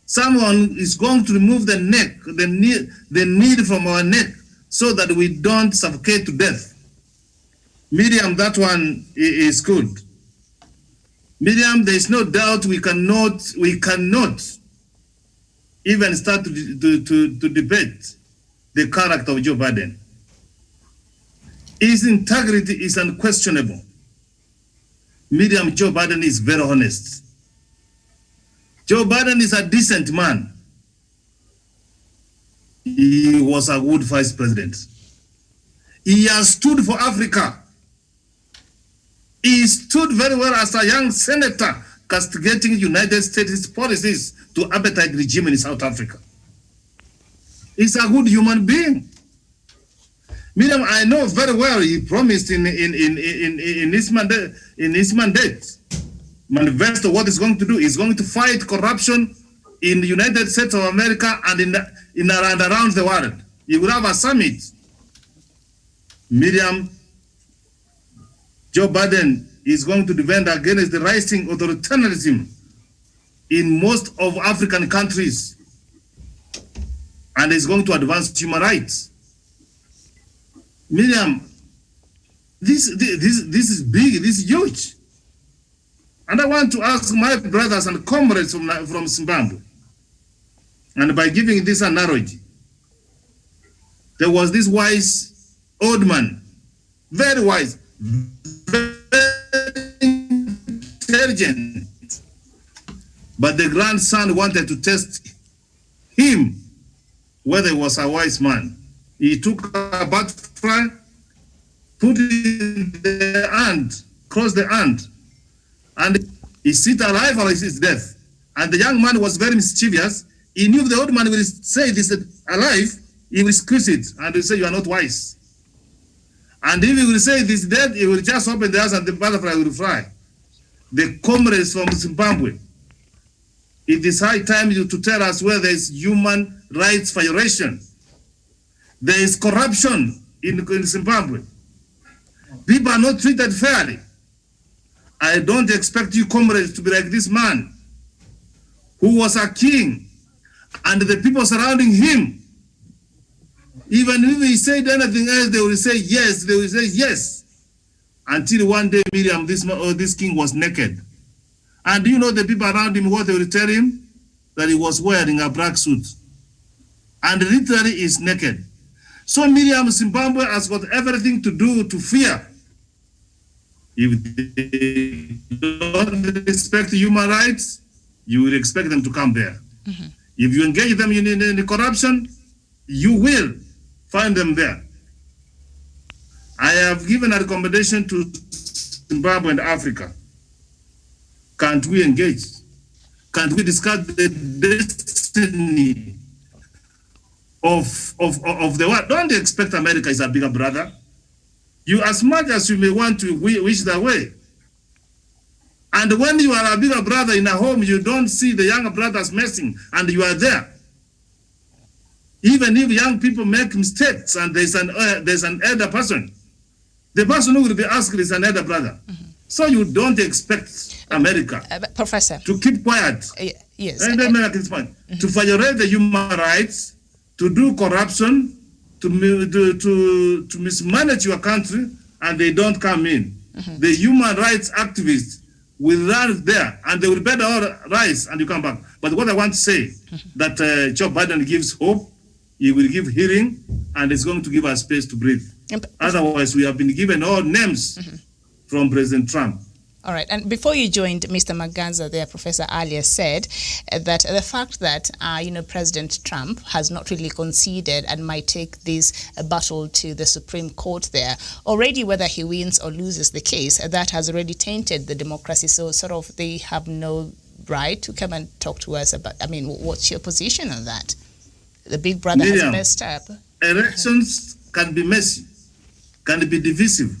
Someone is going to remove the neck, the need from our neck, so that we don't suffocate to death. Miriam, that one is good. Miriam, there is no doubt we cannot even start to debate the character of Joe Biden. His integrity is unquestionable. Miriam, Joe Biden is very honest. Joe Biden is a decent man. He was a good vice president. He has stood for Africa. He stood very well as a young senator castigating United States policies to apartheid regime in South Africa. He's a good human being. Miriam, I know very well he promised in his mandate, manifesto, what he's going to do. He's going to fight corruption in the United States of America and in around the world. He will have a summit. Miriam, Joe Biden is going to defend against the rising authoritarianism in most of African countries, and is going to advance human rights. Miriam, this is big, this is huge. And I want to ask my brothers and comrades from Zimbabwe, and by giving this analogy, there was this wise old man, very wise, very intelligent, but the grandson wanted to test him whether he was a wise man. He took a butterfly, put it in the hand, crossed the hand, and is it alive or is it death? And the young man was very mischievous. He knew if the old man will say this alive, he will squeeze it and will say, you are not wise. And if he will say this dead, he will just open the eyes and the butterfly will fly. The comrades from Zimbabwe, it is high time to tell us where there is human rights violation. There is corruption in Zimbabwe. People are not treated fairly. I don't expect you comrades to be like this man who was a king and the people surrounding him. Even if he said anything else, they will say yes, they will say yes. Until one day, Miriam, this king was naked. And do you know the people around him, what they will tell him? That he was wearing a black suit. And literally is naked. So Miriam, Zimbabwe has got everything to do to fear. If they don't respect human rights, you will expect them to come there. Mm-hmm. If you engage them in corruption, you will find them there. I have given a recommendation to Zimbabwe and Africa. Can't we engage? Can't we discuss the destiny of the world? Don't expect America is a bigger brother. You, as much as you may want to wish that way. And when you are a bigger brother in a home, you don't see the younger brothers messing, and you are there. Even if young people make mistakes and there's an elder person, the person who will be asked is an elder brother. Mm-hmm. So you don't expect America, Professor, to keep quiet. Yes. And then make this point, mm-hmm. to violate the human rights, to do corruption, to mismanage your country, and they don't come in. Mm-hmm. The human rights activists will run there, and they will better all rise, and you come back. But what I want to say, mm-hmm. that Joe Biden gives hope, he will give hearing, and it's going to give us space to breathe. Otherwise, we have been given all names mm-hmm. from President Trump. All right. And before you joined, Mr. Maganza there, Professor earlier said that the fact that, President Trump has not really conceded and might take this battle to the Supreme Court there, already whether he wins or loses the case, that has already tainted the democracy. So sort of they have no right to come and talk to us about, what's your position on that? The big brother has messed up. Elections can be messy, can be divisive.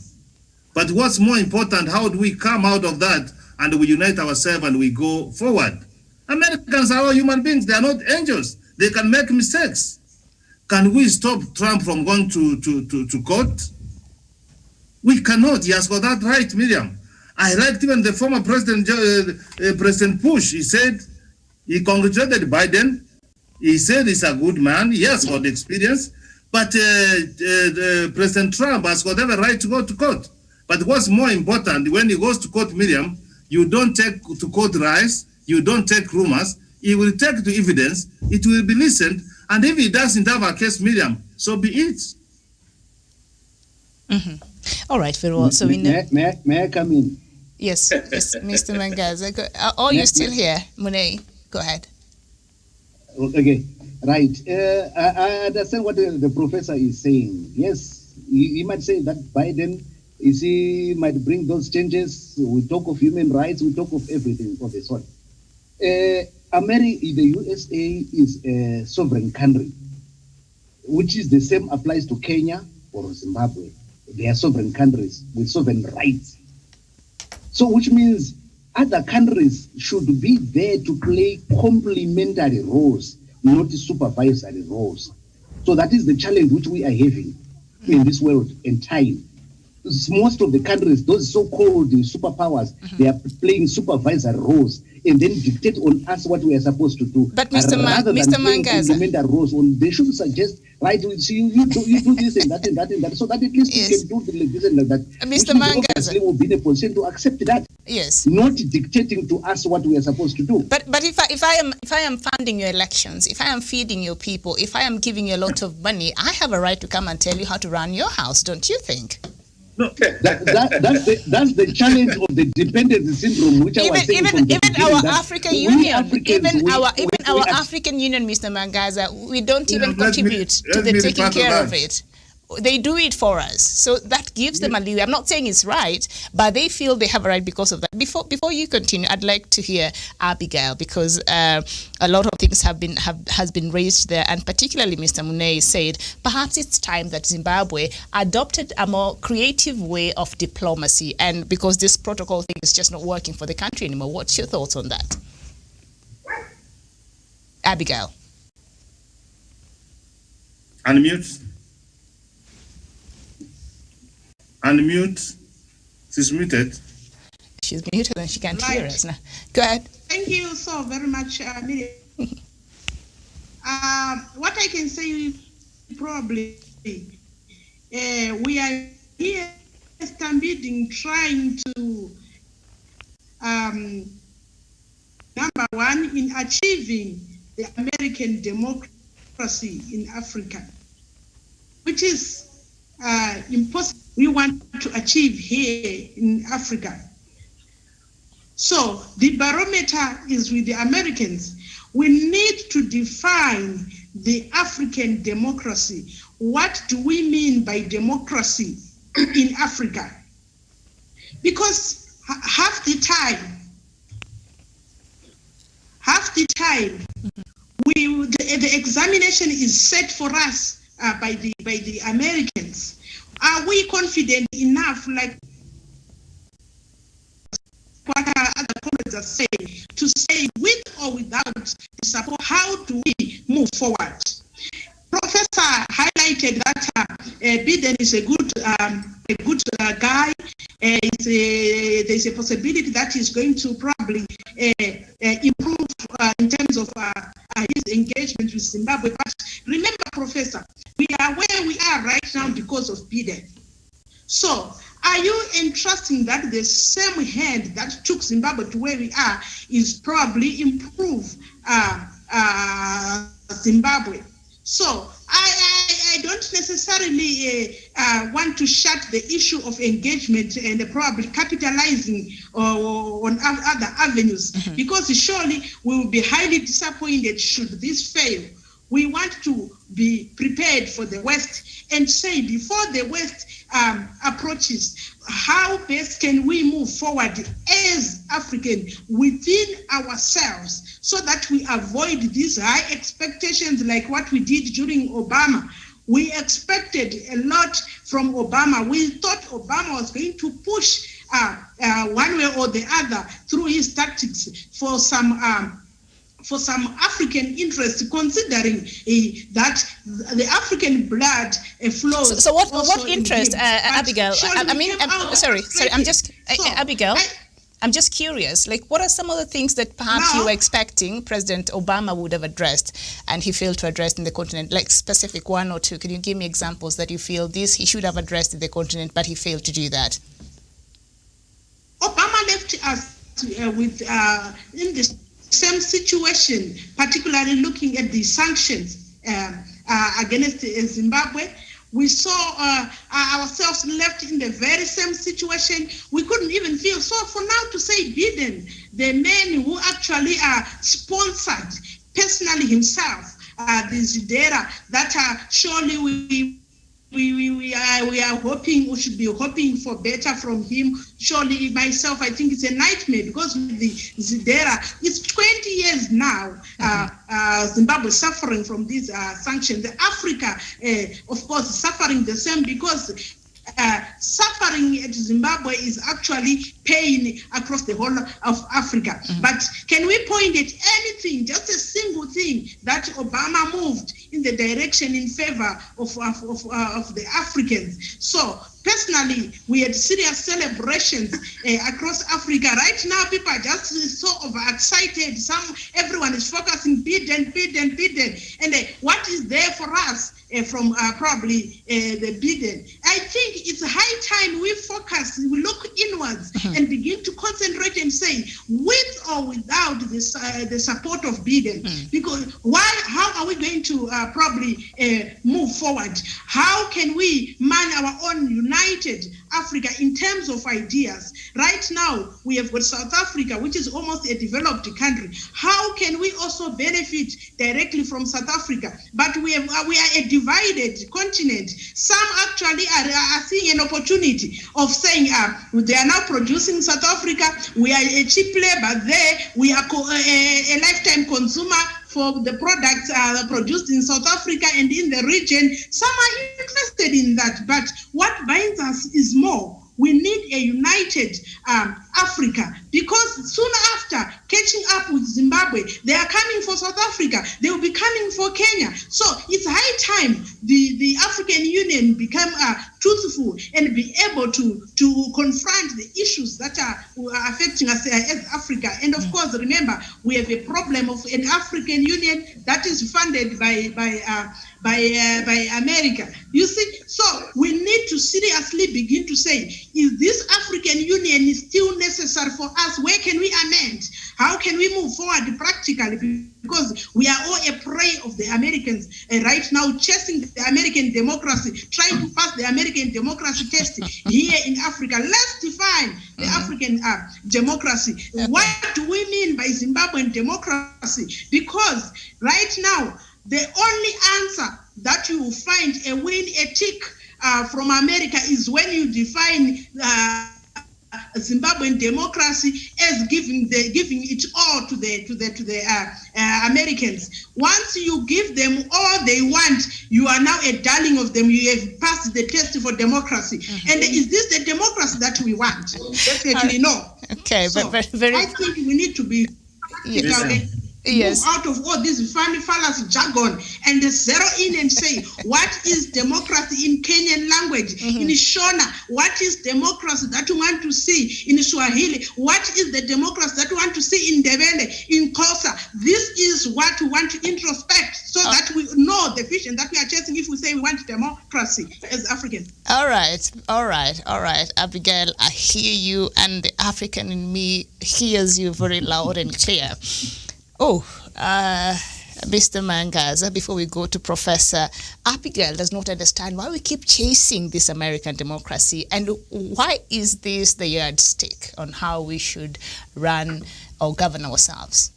But what's more important, how do we come out of that and we unite ourselves and we go forward? Americans are all human beings. They are not angels. They can make mistakes. Can we stop Trump from going to court? We cannot. He has got that right, Miriam. I liked even the former President Bush. He said he congratulated Biden. He said he's a good man. He has got experience. But President Trump has got every right to go to court. But what's more important, when he goes to court, Miriam, you don't take to court lies, you don't take rumors, he will take to evidence, it will be listened, and if he doesn't have a case, Miriam, so be it. Mm-hmm. All right, very well. So we know. May I come in? Yes, yes, Mr. Mangaza. Oh, you're still here, Munei. Go ahead. Okay, right. I understand what the professor is saying. Yes, he might say that Biden might bring those changes. We talk of human rights. We talk of everything of the sort. The USA is a sovereign country, which is the same applies to Kenya or Zimbabwe. They are sovereign countries with sovereign rights. So which means other countries should be there to play complementary roles, not supervisory roles. So that is the challenge which we are having in this world and time. Most of the countries, those so-called superpowers, they are playing supervisory roles and then dictate on us what we are supposed to do. But Mr. Mangaza, complementary roles, they should suggest, right? You do this and that and that and that, so that at least you can do this and like that. Mr. Mangaza will be in a position to accept that. Yes. Not dictating to us what we are supposed to do. But if I am funding your elections, if I am feeding your people, if I am giving you a lot of money, I have a right to come and tell you how to run your house, don't you think? No, that's the challenge of the dependency syndrome, which I was saying even our African Union, African Union, Mr. Mangaza, we don't even contribute to the taking care of it. They do it for us, so that gives them a leeway. I'm not saying it's right, but they feel they have a right because of that. Before you continue, I'd like to hear Abigail, because a lot of things has been raised there, and particularly Mr. Munei said perhaps it's time that Zimbabwe adopted a more creative way of diplomacy, and because this protocol thing is just not working for the country anymore. What's your thoughts on that, Abigail? Unmute. Unmute. She's muted. She's muted and she can't hear us now. Go ahead. Thank you so very much, Miriam. What I can say probably, we are here stampeding, trying to, number one, in achieving the American democracy in Africa, which is impossible. We want to achieve here in Africa. So the barometer is with the Americans. We need to define the African democracy. What do we mean by democracy in Africa? Because half the time, the examination is set for us by the Americans. Are we confident enough, like what our other colleagues are saying, to say with or without the support, how do we move forward? Professor highlighted that Biden is a good guy. There's a possibility that he's going to probably improve in terms of his engagement with Zimbabwe. But remember, Professor, we are where we are right now because of Biden. So, are you entrusting that the same hand that took Zimbabwe to where we are is probably improve Zimbabwe? So, I don't necessarily want to shut the issue of engagement and probably capitalizing on other avenues, because surely we will be highly disappointed should this fail. We want to be prepared for the West and say, before the West approaches, how best can we move forward as African within ourselves so that we avoid these high expectations like what we did during Obama, We expected a lot from Obama. We thought Obama was going to push one way or the other through his tactics for some African interest, considering that the African blood flows. So what interest, Abigail? Abigail. I'm just curious, like, what are some of the things that perhaps you were expecting President Obama would have addressed and he failed to address in the continent, like specific one or two? Can you give me examples that you feel this he should have addressed in the continent, but he failed to do that? Obama left us with in the same situation, particularly looking at the sanctions against Zimbabwe. We saw ourselves left in the very same situation. We couldn't even feel. So for now to say Biden, the man who actually sponsored personally himself, the Zidera, that surely we are hoping, we should be hoping for better from him. Surely myself, I think it's a nightmare, because with the Zidera, it's 20 years now, Zimbabwe suffering from these sanctions. Africa, of course, suffering the same, because suffering at Zimbabwe is actually pain across the whole of Africa. But can we point at anything, just a single thing, that Obama moved in the direction in favor of the Africans? So personally, we had serious celebrations across Africa. Right now, people are just so overexcited. Everyone is focusing Biden. And what is there for us from probably the Biden? I think it's high time we focus, we look inwards and begin to concentrate and say, with or without this, the support of Biden, because how are we going to probably move forward? How can we man our own united Africa in terms of ideas? Right now, we have got South Africa, which is almost a developed country. How can we also benefit directly from South Africa? But we are a divided continent. Some actually are seeing an opportunity of saying, they are now producing South Africa, we are a cheap labor there, we are a lifetime consumer for the products produced in South Africa and in the region. Some are interested in that, but what binds us is more. We need a united Africa, because soon after catching up with Zimbabwe, they are coming for South Africa. They will be coming for Kenya. So it's high time the African Union become truthful and be able to confront the issues that are affecting us as Africa. And of course, remember, we have a problem of an African Union that is funded by America. You see, so we need to seriously begin to say, is this African Union is still necessary for us? Where can we amend? How can we move forward practically? Because we are all a prey of the Americans right now, chasing the American democracy, trying to pass the American democracy test here in Africa. Let's define the African democracy. What do we mean by Zimbabwean democracy? Because right now, the only answer that you will find a win, a tick from America is when you define Zimbabwean democracy as giving it all to the Americans. Once you give them all they want, you are now a darling of them. You have passed the test for democracy. And is this the democracy that we want? Definitely no. Okay, so but very. I think we need to be move out of all this funny fallacy jargon and zero in and say, what is democracy in Kenyan language, in Shona? What is democracy that we want to see in Swahili? What is the democracy that we want to see in Ndebele, in Xhosa? This is what we want to introspect, so that we know the vision that we are chasing if we say we want democracy as Africans. All right, Abigail, I hear you, and the African in me hears you very loud and clear. Mr. Mangaza, before we go to Professor, Abigail does not understand why we keep chasing this American democracy, and why is this the yardstick on how we should run or govern ourselves?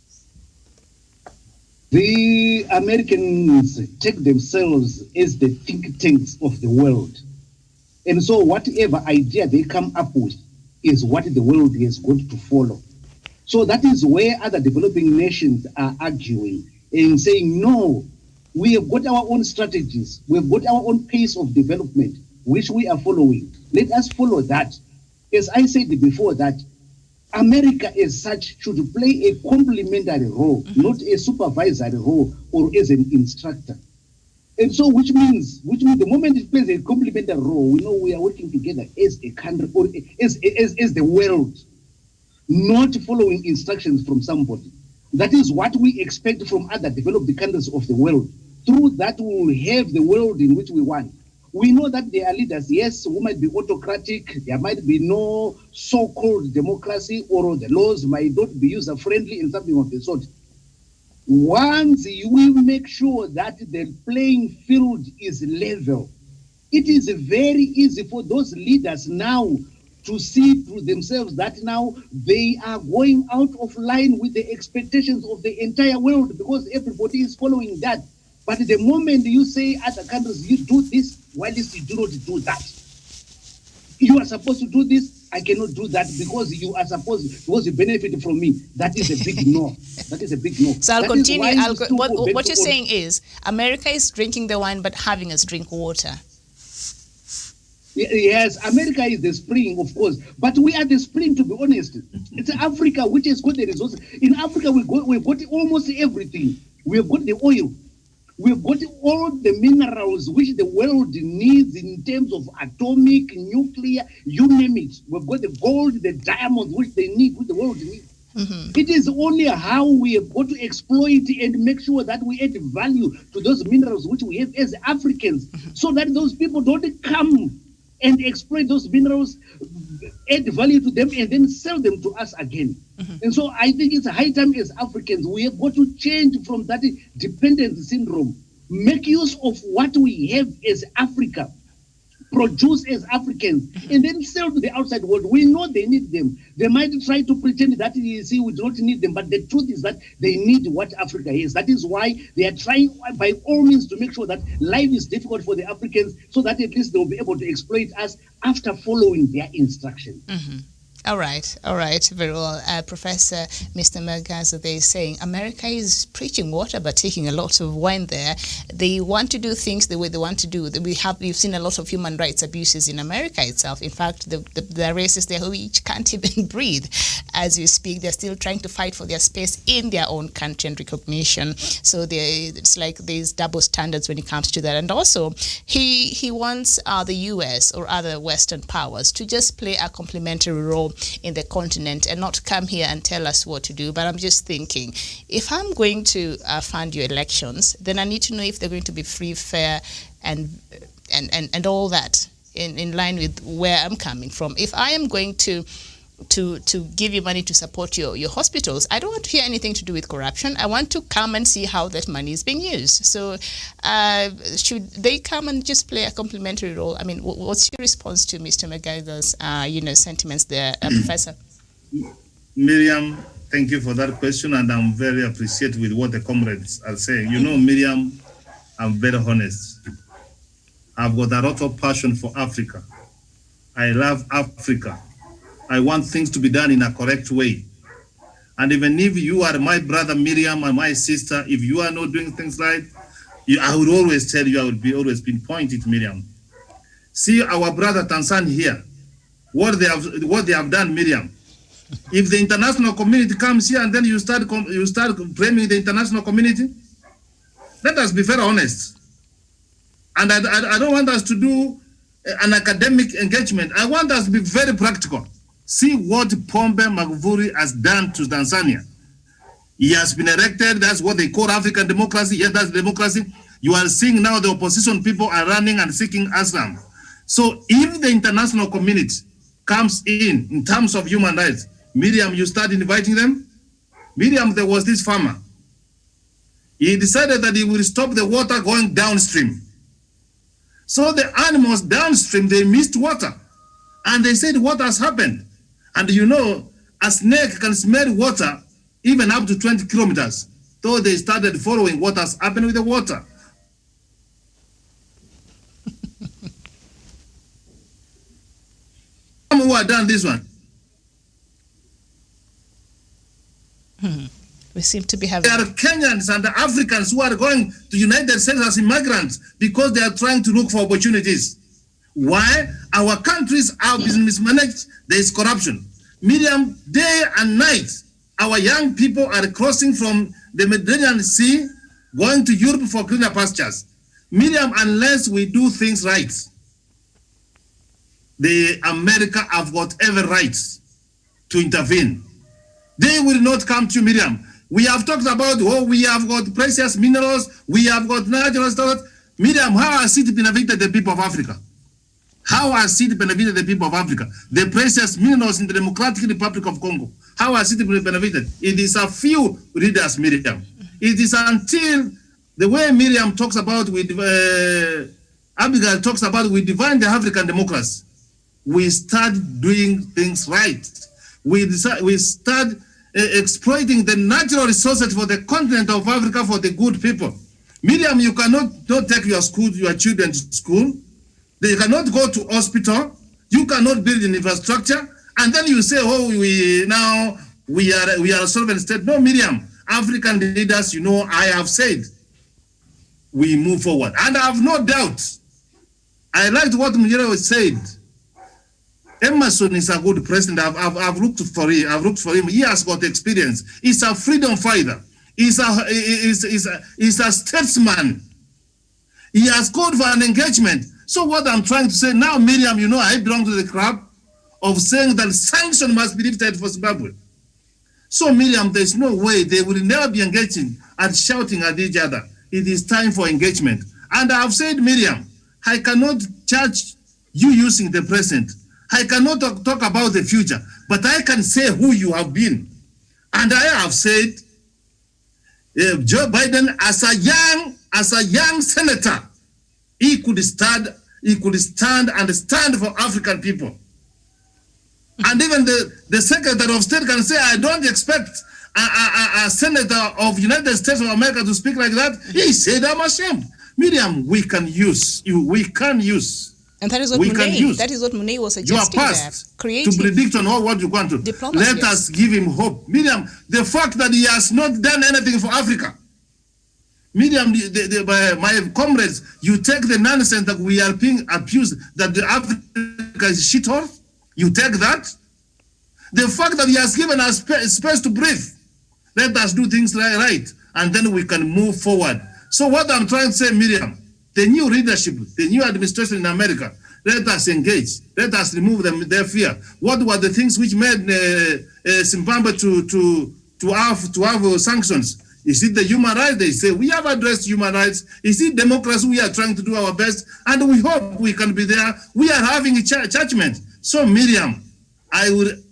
The Americans take themselves as the think tanks of the world. And so whatever idea they come up with is what the world has got to follow. So that is where other developing nations are arguing and saying, no, We have got our own strategies. We have got our own pace of development, which we are following. Let us follow that. As I said before, that America as such should play a complementary role, not a supervisory role or as an instructor. And so, which means the moment it plays a complementary role, we know we are working together as a country or as the world, not following instructions from somebody. That is what we expect from other developed countries of the world. Through that, we will have the world in which we want. We know that there are leaders, yes, who might be autocratic, there might be no so-called democracy, or the laws might not be user-friendly and something of the sort. Once we make sure that the playing field is level, it is very easy for those leaders now to see to themselves that now they are going out of line with the expectations of the entire world, because everybody is following that. But the moment you say other countries, you do this, while you do not do that. You are supposed to do this, I cannot do that because you are supposed, because you benefit from me. That is a big no. That is a big no. So I'll That continue. is why What you're saying is America is drinking the wine but having us drink water. Yes, America is the spring, of course, but we are the spring, to be honest. It's Africa which has got the resources. In Africa, we've got almost everything. We have got the oil. We've got all the minerals which the world needs in terms of atomic, nuclear, you name it. We've got the gold, the diamonds which they need, which the world needs. It is only how we have got to exploit and make sure that we add value to those minerals which we have as Africans, so that those people don't come and exploit those minerals, add value to them, and then sell them to us again. And so I think it's high time as Africans, we have got to change from that dependency syndrome, make use of what we have as Africa, produce as Africans, and then sell to the outside world. We know they need them. They might try to pretend that, you see, we do not need them, but the truth is that they need what Africa is. That is why they are trying by all means to make sure that life is difficult for the Africans, so that at least they'll be able to exploit us after following their instructions. All right, very well. Professor Mr. Magaza, they're saying America is preaching water but taking a lot of wine there. They want to do things the way they want to do. We've seen a lot of human rights abuses in America itself. In fact, the races there who each can't even breathe. As you speak, they're still trying to fight for their space in their own country and recognition. So it's like there's double standards when it comes to that. And also, he wants the US or other Western powers to just play a complementary role in the continent and not come here and tell us what to do. But I'm just thinking, if I'm going to fund your elections, then I need to know if they're going to be free, fair, and all that in line with where I'm coming from. If I am going to give you money to support your hospitals, I don't want to hear anything to do with corruption. I want to come and see how that money is being used. So should they come and just play a complementary role? I mean, what's your response to Mr. Magaza's sentiments there, Professor? Miriam, thank you for that question, and I'm very appreciative with what the comrades are saying. You know, Miriam, I'm very honest. I've got a lot of passion for Africa. I love Africa. I want things to be done in a correct way. And even if you are my brother Miriam and my sister, if you are not doing things right, I would always tell you, I would be always pinpoint it, Miriam. See our brother Tanzania here, what they have done, Miriam. If the international community comes here and then you start blaming the international community, let us be very honest. And I don't want us to do an academic engagement. I want us to be very practical. See what Pombe Magufuli has done to Tanzania. He has been elected. That's what they call African democracy. Yes, that's democracy. You are seeing now the opposition people are running and seeking asylum. So if the international community comes in terms of human rights, Miriam, you start inviting them. Miriam, there was this farmer. He decided that he will stop the water going downstream. So the animals downstream, they missed water. And they said, what has happened? And you know, a snake can smell water even up to 20 kilometers. So they started following what has happened with the water. Who have done this one? We seem to be having... There are Kenyans and Africans who are going to United States as immigrants because they are trying to look for opportunities. Why? Our countries are mismanaged. There is corruption. Miriam, day and night, our young people are crossing from the Mediterranean Sea, going to Europe for greener pastures. Miriam, unless we do things right, the America have got every right to intervene. They will not come to Miriam. We have talked about, we have got precious minerals, we have got natural stuff. Miriam, how has it benefited the people of Africa? How has it benefited the people of Africa? The precious minerals in the Democratic Republic of Congo, how has it benefited? It is a few readers, Miriam. It is until the way Miriam talks about, Abigail talks about, we define the African democracy. We start doing things right. We start exploiting the natural resources for the continent of Africa for the good people. Miriam, you cannot don't take your children to school. They cannot go to hospital. You cannot build an infrastructure, and then you say, we are a sovereign state. No, Miriam, African leaders, I have said we move forward, and I have no doubt. I liked what Miriam said. Emerson is a good president. I've looked for him. He has got experience. He's a freedom fighter. He's a statesman. He has called for an engagement. So what I'm trying to say now, Miriam, I belong to the club of saying that sanction must be lifted for Zimbabwe. So Miriam, there's no way they will never be engaging and shouting at each other. It is time for engagement. And I've said, Miriam, I cannot judge you using the present. I cannot talk about the future, but I can say who you have been. And I have said, Joe Biden, as a young senator, he could stand and stand for African people. And even the Secretary of State can say, I don't expect a senator of United States of America to speak like that. He said, I'm ashamed. Miriam, we can use you. We can use. And that is what Munei was suggesting there. Creative to predict on what you want to. Let us give him hope. Miriam, the fact that he has not done anything for Africa. Miriam, my comrades, you take the nonsense that we are being abused, that the Africa is shit off. You take that. The fact that he has given us space to breathe. Let us do things right, and then we can move forward. So what I'm trying to say, Miriam, the new leadership, the new administration in America, let us engage. Let us remove their fear. What were the things which made Zimbabwe to have sanctions? Is it the human rights? They say we have addressed human rights. Is it democracy? We are trying to do our best, and we hope we can be there. We are having a judgment. So Miriam, I would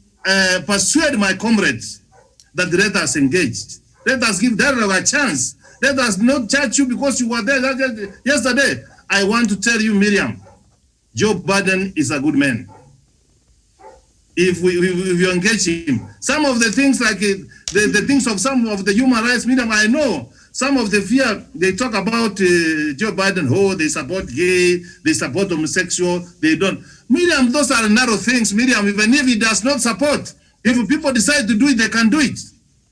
persuade my comrades that let us engage. Let us give them a chance. Let us not judge you because you were there yesterday. I want to tell you, Miriam, Joe Biden is a good man. If we engage him, some of the things like the things of some of the human rights, Miriam, I know some of the fear they talk about Joe Biden. They support gay, they support homosexual, they don't. Miriam, those are narrow things. Miriam, even if he does not support, if people decide to do it, they can do it.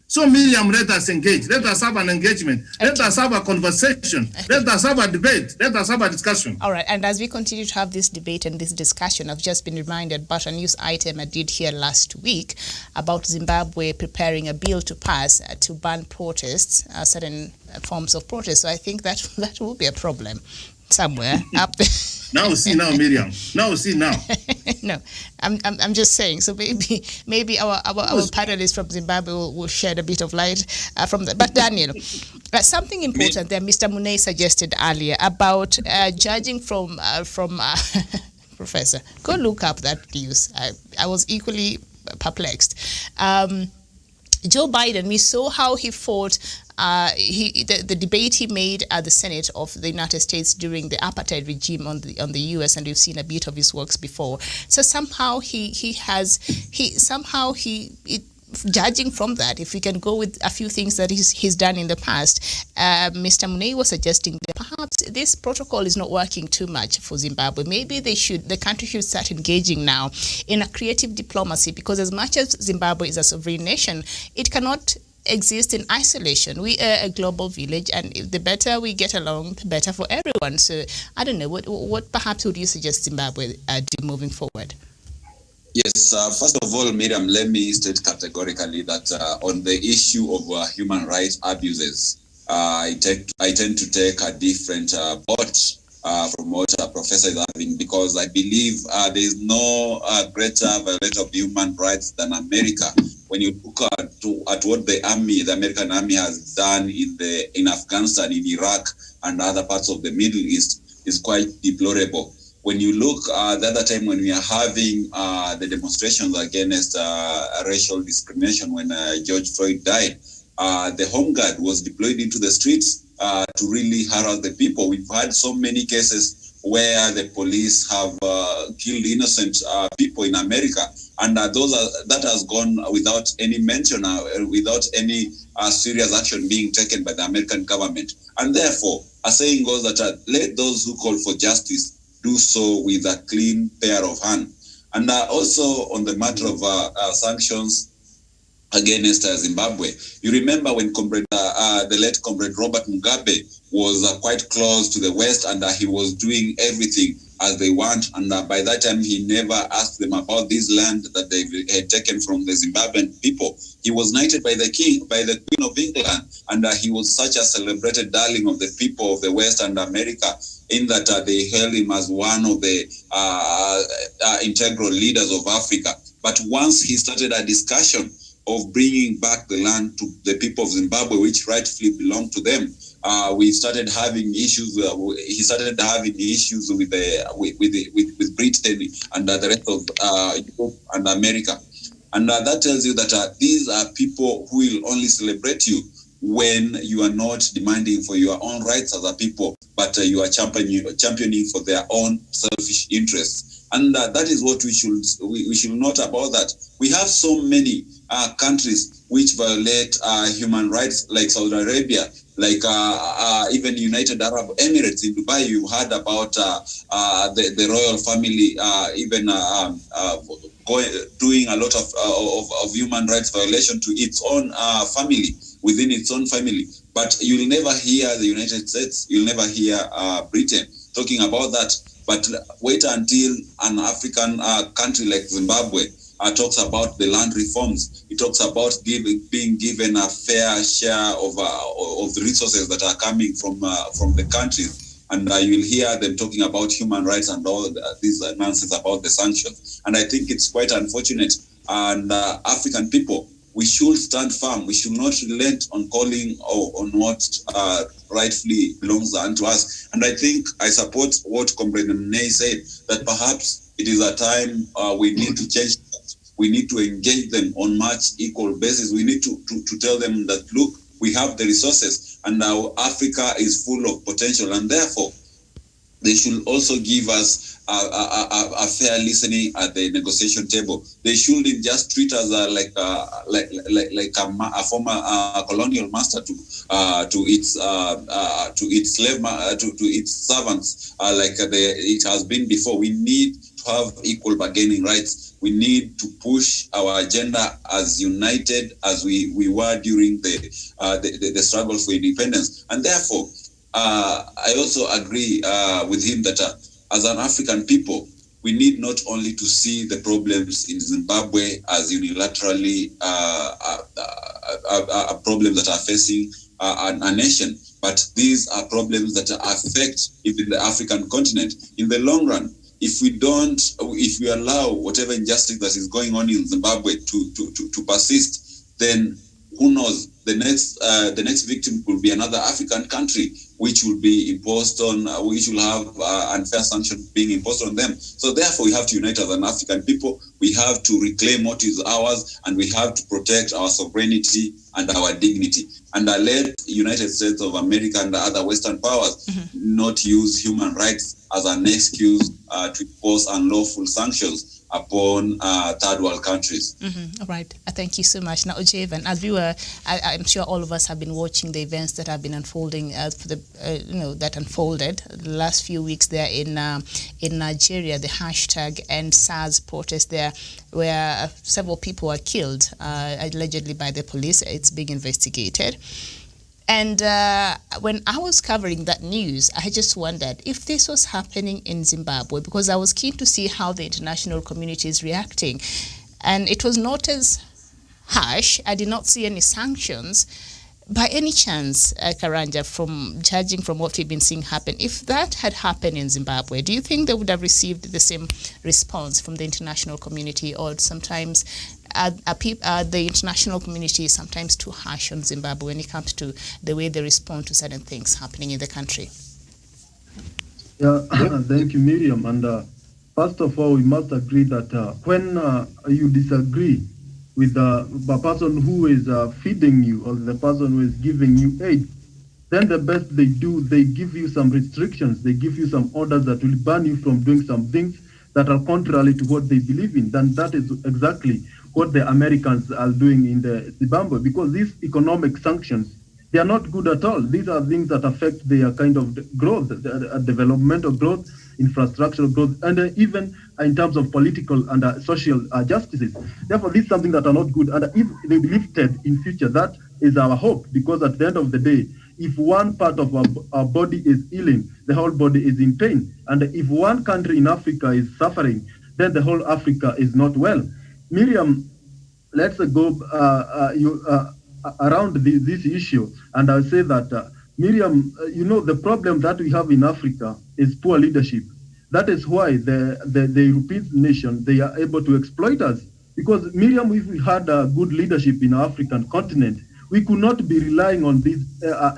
So Miriam, let us engage. Let us have an engagement. Okay. Let us have a conversation. Okay. Let us have a debate. Let us have a discussion. All right. And as we continue to have this debate and this discussion, I've just been reminded about a news item I did here last week about Zimbabwe preparing a bill to pass to ban protests, certain forms of protest. So I think that will be a problem somewhere up there. Now, Miriam. Now. No, I'm just saying. So maybe our panelists from Zimbabwe will shed a bit of light from that. But Daniel, something important that Mr. Munei suggested earlier about judging from Professor. Go look up that news. I was equally perplexed. Joe Biden, we saw how he fought the debate he made at the Senate of the United States during the apartheid regime on the U.S., and we've seen a bit of his works before. So somehow judging from that, if we can go with a few things that he's done in the past, Mr. Munei was suggesting that perhaps this protocol is not working too much for Zimbabwe. Maybe the country should start engaging now in a creative diplomacy, because as much as Zimbabwe is a sovereign nation, it cannot exist in isolation. We are a global village, and if the better we get along, the better for everyone. So I don't know, what perhaps would you suggest Zimbabwe do moving forward? Yes, first of all, Miriam, let me state categorically that on the issue of human rights abuses, I tend to take a different approach from what Professor is having, because I believe there is no greater violator of human rights than America. When you look at what the American army has done in Afghanistan, in Iraq, and other parts of the Middle East, is quite deplorable. When you look the other time when we are having the demonstrations against racial discrimination, when George Floyd died, the Home Guard was deployed into the streets to really harass the people. We've had so many cases where the police have killed innocent people in America, and that has gone without any mention, without any serious action being taken by the American government. And therefore, a saying goes that let those who call for justice do so with a clean pair of hands. And also on the matter of sanctions against Zimbabwe, you remember when the late Comrade Robert Mugabe was quite close to the West, and he was doing everything as they want, and by that time he never asked them about this land that they had taken from the Zimbabwean people. He was knighted by the Queen of England, and he was such a celebrated darling of the people of the West and America, in that they held him as one of the integral leaders of Africa. But once he started a discussion of bringing back the land to the people of Zimbabwe, which rightfully belonged to them, we started having issues. He started having issues with Britain and the rest of Europe and America, and that tells you that these are people who will only celebrate you when you are not demanding for your own rights as a people, but you are championing for their own selfish interests. And that is what we should note about that. We have so many countries which violate human rights, like Saudi Arabia, like even United Arab Emirates. In Dubai, you heard about the royal family even doing a lot of human rights violation to its own family, within its own family. But you'll never hear the United States, you'll never hear Britain talking about that. But wait until an African country like Zimbabwe talks about the land reforms. It talks about being given a fair share of the resources that are coming from the country. And you'll hear them talking about human rights and all this nonsense about the sanctions. And I think it's quite unfortunate. And African people, we should stand firm. We should not relent on calling on what rightfully belongs unto us. And I think I support what Comrade Mnei said, that perhaps it is a time we need to change. We need to engage them on much equal basis. We need to tell them that, look, we have the resources, and now Africa is full of potential, and therefore they should also give us a fair listening at the negotiation table. They shouldn't just treat us like a former colonial master to its servants, like it has been before. We need to have equal bargaining rights. We need to push our agenda as united as we were during the struggle for independence. And therefore, I also agree with him that as an African people, we need not only to see the problems in Zimbabwe as unilaterally problems that are facing a nation, but these are problems that affect even the African continent. In the long run, if we allow whatever injustice that is going on in Zimbabwe to persist, then who knows? The next victim could be another African country, which will be imposed on, which will have unfair sanctions being imposed on them. So therefore, we have to unite as an African people. We have to reclaim what is ours, and we have to protect our sovereignty and our dignity. And let United States of America and the other Western powers not use human rights as an excuse to impose unlawful sanctions upon third world countries. All right. Thank you so much. Now, Javan, as we were, I'm sure all of us have been watching the events that have been unfolding for the that unfolded the last few weeks there in Nigeria, the hashtag #EndSARS protest there, where several people were killed allegedly by the police. It's being investigated. And when I was covering that news, I just wondered if this was happening in Zimbabwe, because I was keen to see how the international community is reacting. And it was not as harsh. I did not see any sanctions. By any chance, Karanja, from judging from what we've been seeing happen, if that had happened in Zimbabwe, do you think they would have received the same response from the international community, or sometimes the international community is sometimes too harsh on Zimbabwe when it comes to the way they respond to certain things happening in the country? Yeah, thank you, Miriam. And first of all, we must agree that when you disagree with the person who is feeding you or the person who is giving you aid, then the best they do, they give you some restrictions, they give you some orders that will ban you from doing some things that are contrary to what they believe in. Then that is exactly what the Americans are doing in the Zimbabwe, because these economic sanctions, they are not good at all. These are things that affect their kind of growth, developmental growth, infrastructural growth, and even in terms of political and social justices. Therefore, this is something that are not good. And if they be lifted in future, that is our hope, because at the end of the day, if one part of our body is ailing, the whole body is in pain. And if one country in Africa is suffering, then the whole Africa is not well. Miriam, let's go around this issue. And I'll say that, Miriam, the problem that we have in Africa is poor leadership. That is why the European nation, they are able to exploit us. Because, Miriam, if we had good leadership in our African continent, we could not be relying on this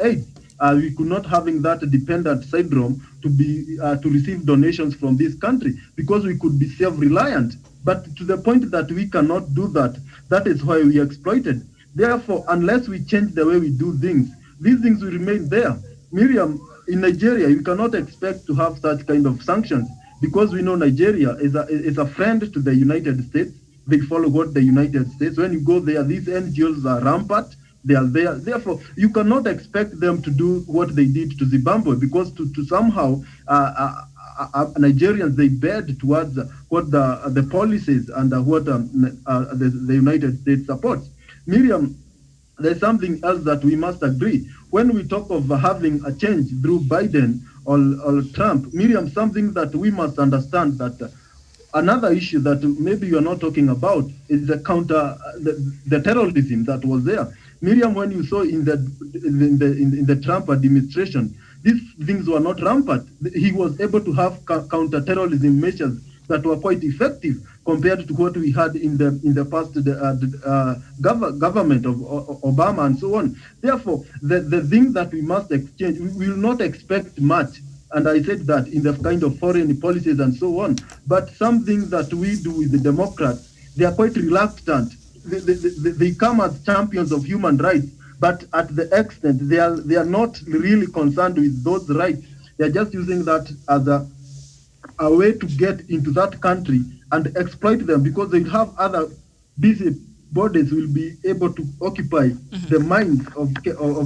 aid. We could not having that dependent syndrome to receive donations from this country, because we could be self-reliant. But to the point that we cannot do that, that is why we are exploited. Therefore, unless we change the way we do things, these things will remain there. Miriam, in Nigeria, you cannot expect to have such kind of sanctions, because we know Nigeria is a friend to the United States. They follow what the United States. When you go there, these NGOs are rampant. They are there. Therefore, you cannot expect them to do what they did to Zimbabwe, because to somehow Nigerians, they bed towards what the policies and what the United States supports. Miriam, there's something else that we must agree. When we talk of having a change through Biden or Trump, Miriam, something that we must understand that another issue that maybe you are not talking about is the terrorism that was there. Miriam, when you saw in the Trump administration, these things were not rampant. He was able to have counter-terrorism measures that were quite effective compared to what we had in the past government of Obama and so on. Therefore, the thing that we must exchange, we will not expect much. And I said that in the kind of foreign policies and so on. But something that we do with the Democrats, they are quite reluctant. They come as champions of human rights, but at the extent they are not really concerned with those rights. They are just using that as a way to get into that country and exploit them, because they have other busy bodies will be able to occupy the minds of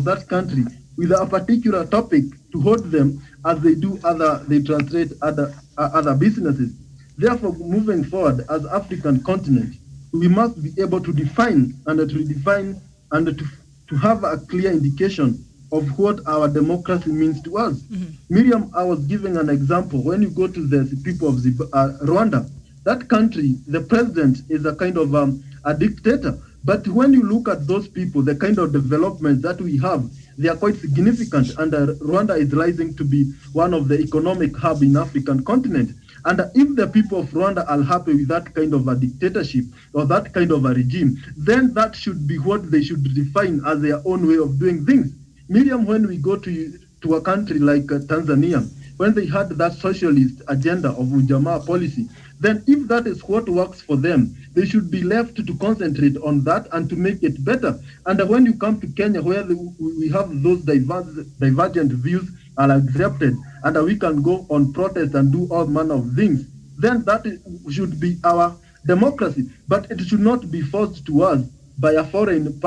that country with a particular topic to hold them as they do they translate other businesses. Therefore, moving forward as African continent, we must be able to define and to redefine and to have a clear indication of what our democracy means to us. Miriam, I was giving an example. When you go to the people of Rwanda, that country, the president is a kind of a dictator. But when you look at those people, the kind of developments that we have, they are quite significant. And Rwanda is rising to be one of the economic hub in African continent. And if the people of Rwanda are happy with that kind of a dictatorship or that kind of a regime, then that should be what they should define as their own way of doing things. Miriam, when we go to a country like Tanzania, when they had that socialist agenda of Ujamaa policy, then if that is what works for them, they should be left to concentrate on that and to make it better. And when you come to Kenya, where we have those divergent views are accepted, and we can go on protest and do all manner of things, then that should be our democracy. But it should not be forced to us by a foreign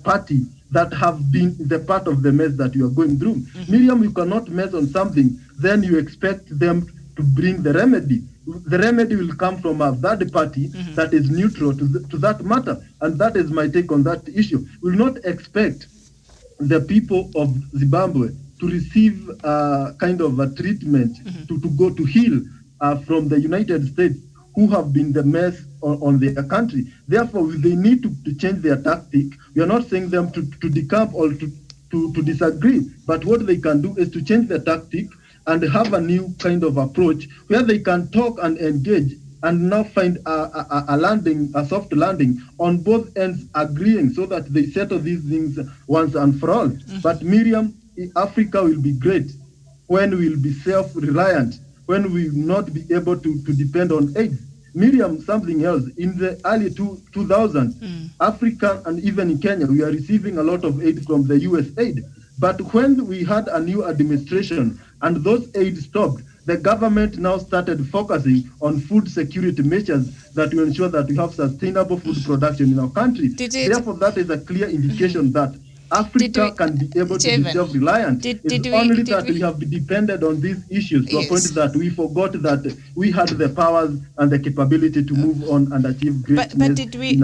party that have been the part of the mess that you are going through. Miriam, you cannot mess on something, then you expect them to bring the remedy. The remedy will come from a third party that is neutral to that matter. And that is my take on that issue. We will not expect the people of Zimbabwe to receive kind of a treatment to go to heal from the United States, who have been the mess on their country. Therefore, they need to change their tactic. We are not saying them to decamp or to disagree, but what they can do is to change their tactic and have a new kind of approach where they can talk and engage and now find a landing, a soft landing on both ends, agreeing so that they settle these things once and for all. But Miriam, Africa will be great when we will be self-reliant, when we will not be able to depend on aid. Miriam, something else, in the early 2000s, Africa and even in Kenya, we are receiving a lot of aid from the US aid. But when we had a new administration and those aid stopped, the government now started focusing on food security measures that will ensure that we have sustainable food production in our country. Therefore, that is a clear indication that Africa can be able to be self-reliant. It's only that we have depended on these issues to a point that we forgot that we had the powers and the capability to move on and achieve greatness but did we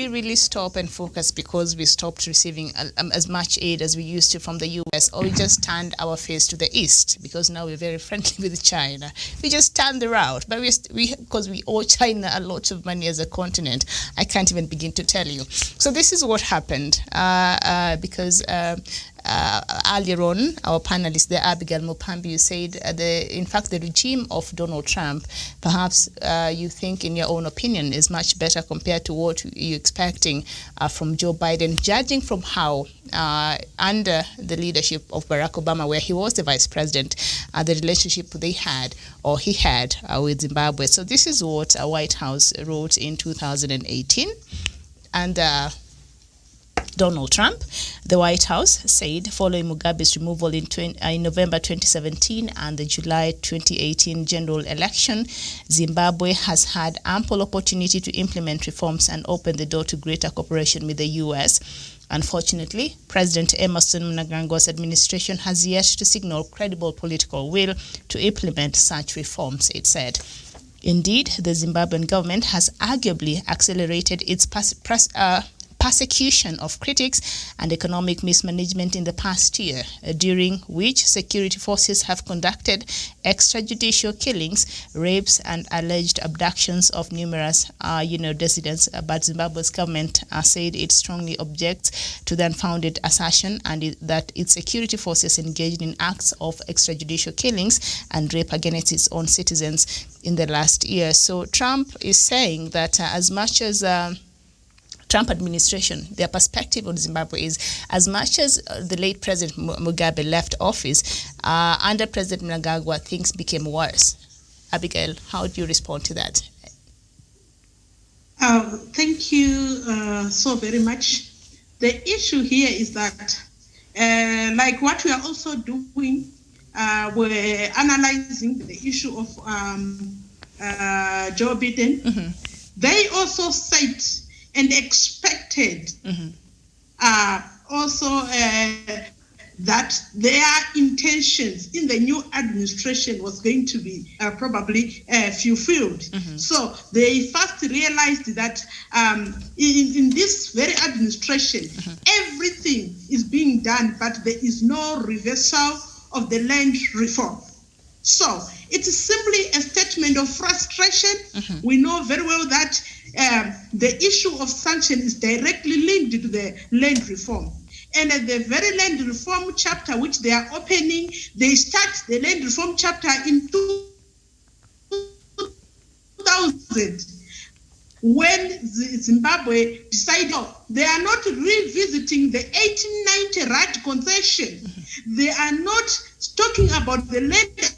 really stop and focus because we stopped receiving as much aid as we used to from the US, or we just turned our face to the east because now we're very friendly with China? We just turned the route, but because we owe China a lot of money as a continent, I can't even begin to tell you. So this is what happened. Because earlier on, our panelist, the Abigail Mupambi, you said, in fact, the regime of Donald Trump, perhaps you think, in your own opinion, is much better compared to what you're expecting from Joe Biden, judging from how, under the leadership of Barack Obama, where he was the vice president, the relationship he had with Zimbabwe. So this is what White House wrote in 2018. And Donald Trump, the White House said, following Mugabe's removal in November 2017 and the July 2018 general election, Zimbabwe has had ample opportunity to implement reforms and open the door to greater cooperation with the U.S. Unfortunately, President Emerson Mnangagwa's administration has yet to signal credible political will to implement such reforms, it said. Indeed, the Zimbabwean government has arguably accelerated its persecution of critics and economic mismanagement in the past year, during which security forces have conducted extrajudicial killings, rapes, and alleged abductions of numerous, dissidents. But Zimbabwe's government said it strongly objects to the unfounded assertion and that its security forces engaged in acts of extrajudicial killings and rape against its own citizens in the last year. So Trump is saying that as much as Trump administration, their perspective on Zimbabwe is, as much as the late President Mugabe left office, under President Mnangagwa, things became worse. Abigail, how do you respond to that? Thank you so very much. The issue here is that, like what we are also doing, we're analyzing the issue of Joe Biden. Mm-hmm. They also said and expected also that their intentions in the new administration was going to be probably fulfilled. Mm-hmm. So they first realized that in this very administration, everything is being done, but there is no reversal of the land reform. So it is simply a statement of frustration. Mm-hmm. We know very well that the issue of sanction is directly linked to the land reform. And at the very land reform chapter, which they are opening, they start the land reform chapter in 2000, when Zimbabwe decided they are not revisiting the 1890 right concession. Mm-hmm. They are not talking about the Land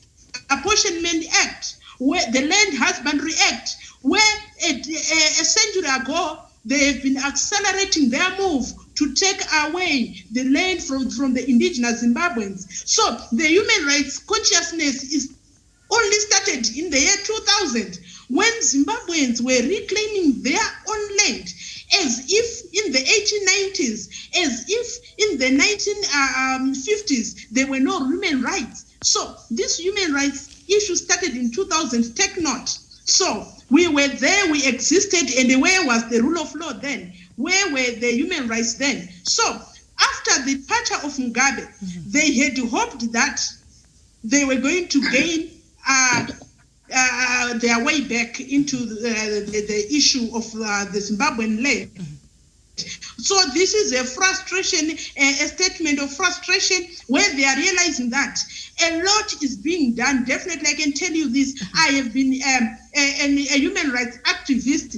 Apportionment Act, where the Land Husbandry Act, where a century ago they have been accelerating their move to take away the land from the indigenous Zimbabweans. So the human rights consciousness is only started in the year 2000, when Zimbabweans were reclaiming their own land. as if in the 1890s, as if in the 1950s, there were no human rights. So this human rights issue started in 2000, take note. So we were there, we existed, and where was the rule of law then? Where were the human rights then? So after the departure of Mugabe, they had hoped that they were going to gain their way back into the issue of the Zimbabwean land. So this is a frustration, a statement of frustration where they are realizing that a lot is being done. Definitely, I can tell you this. I have been a human rights activist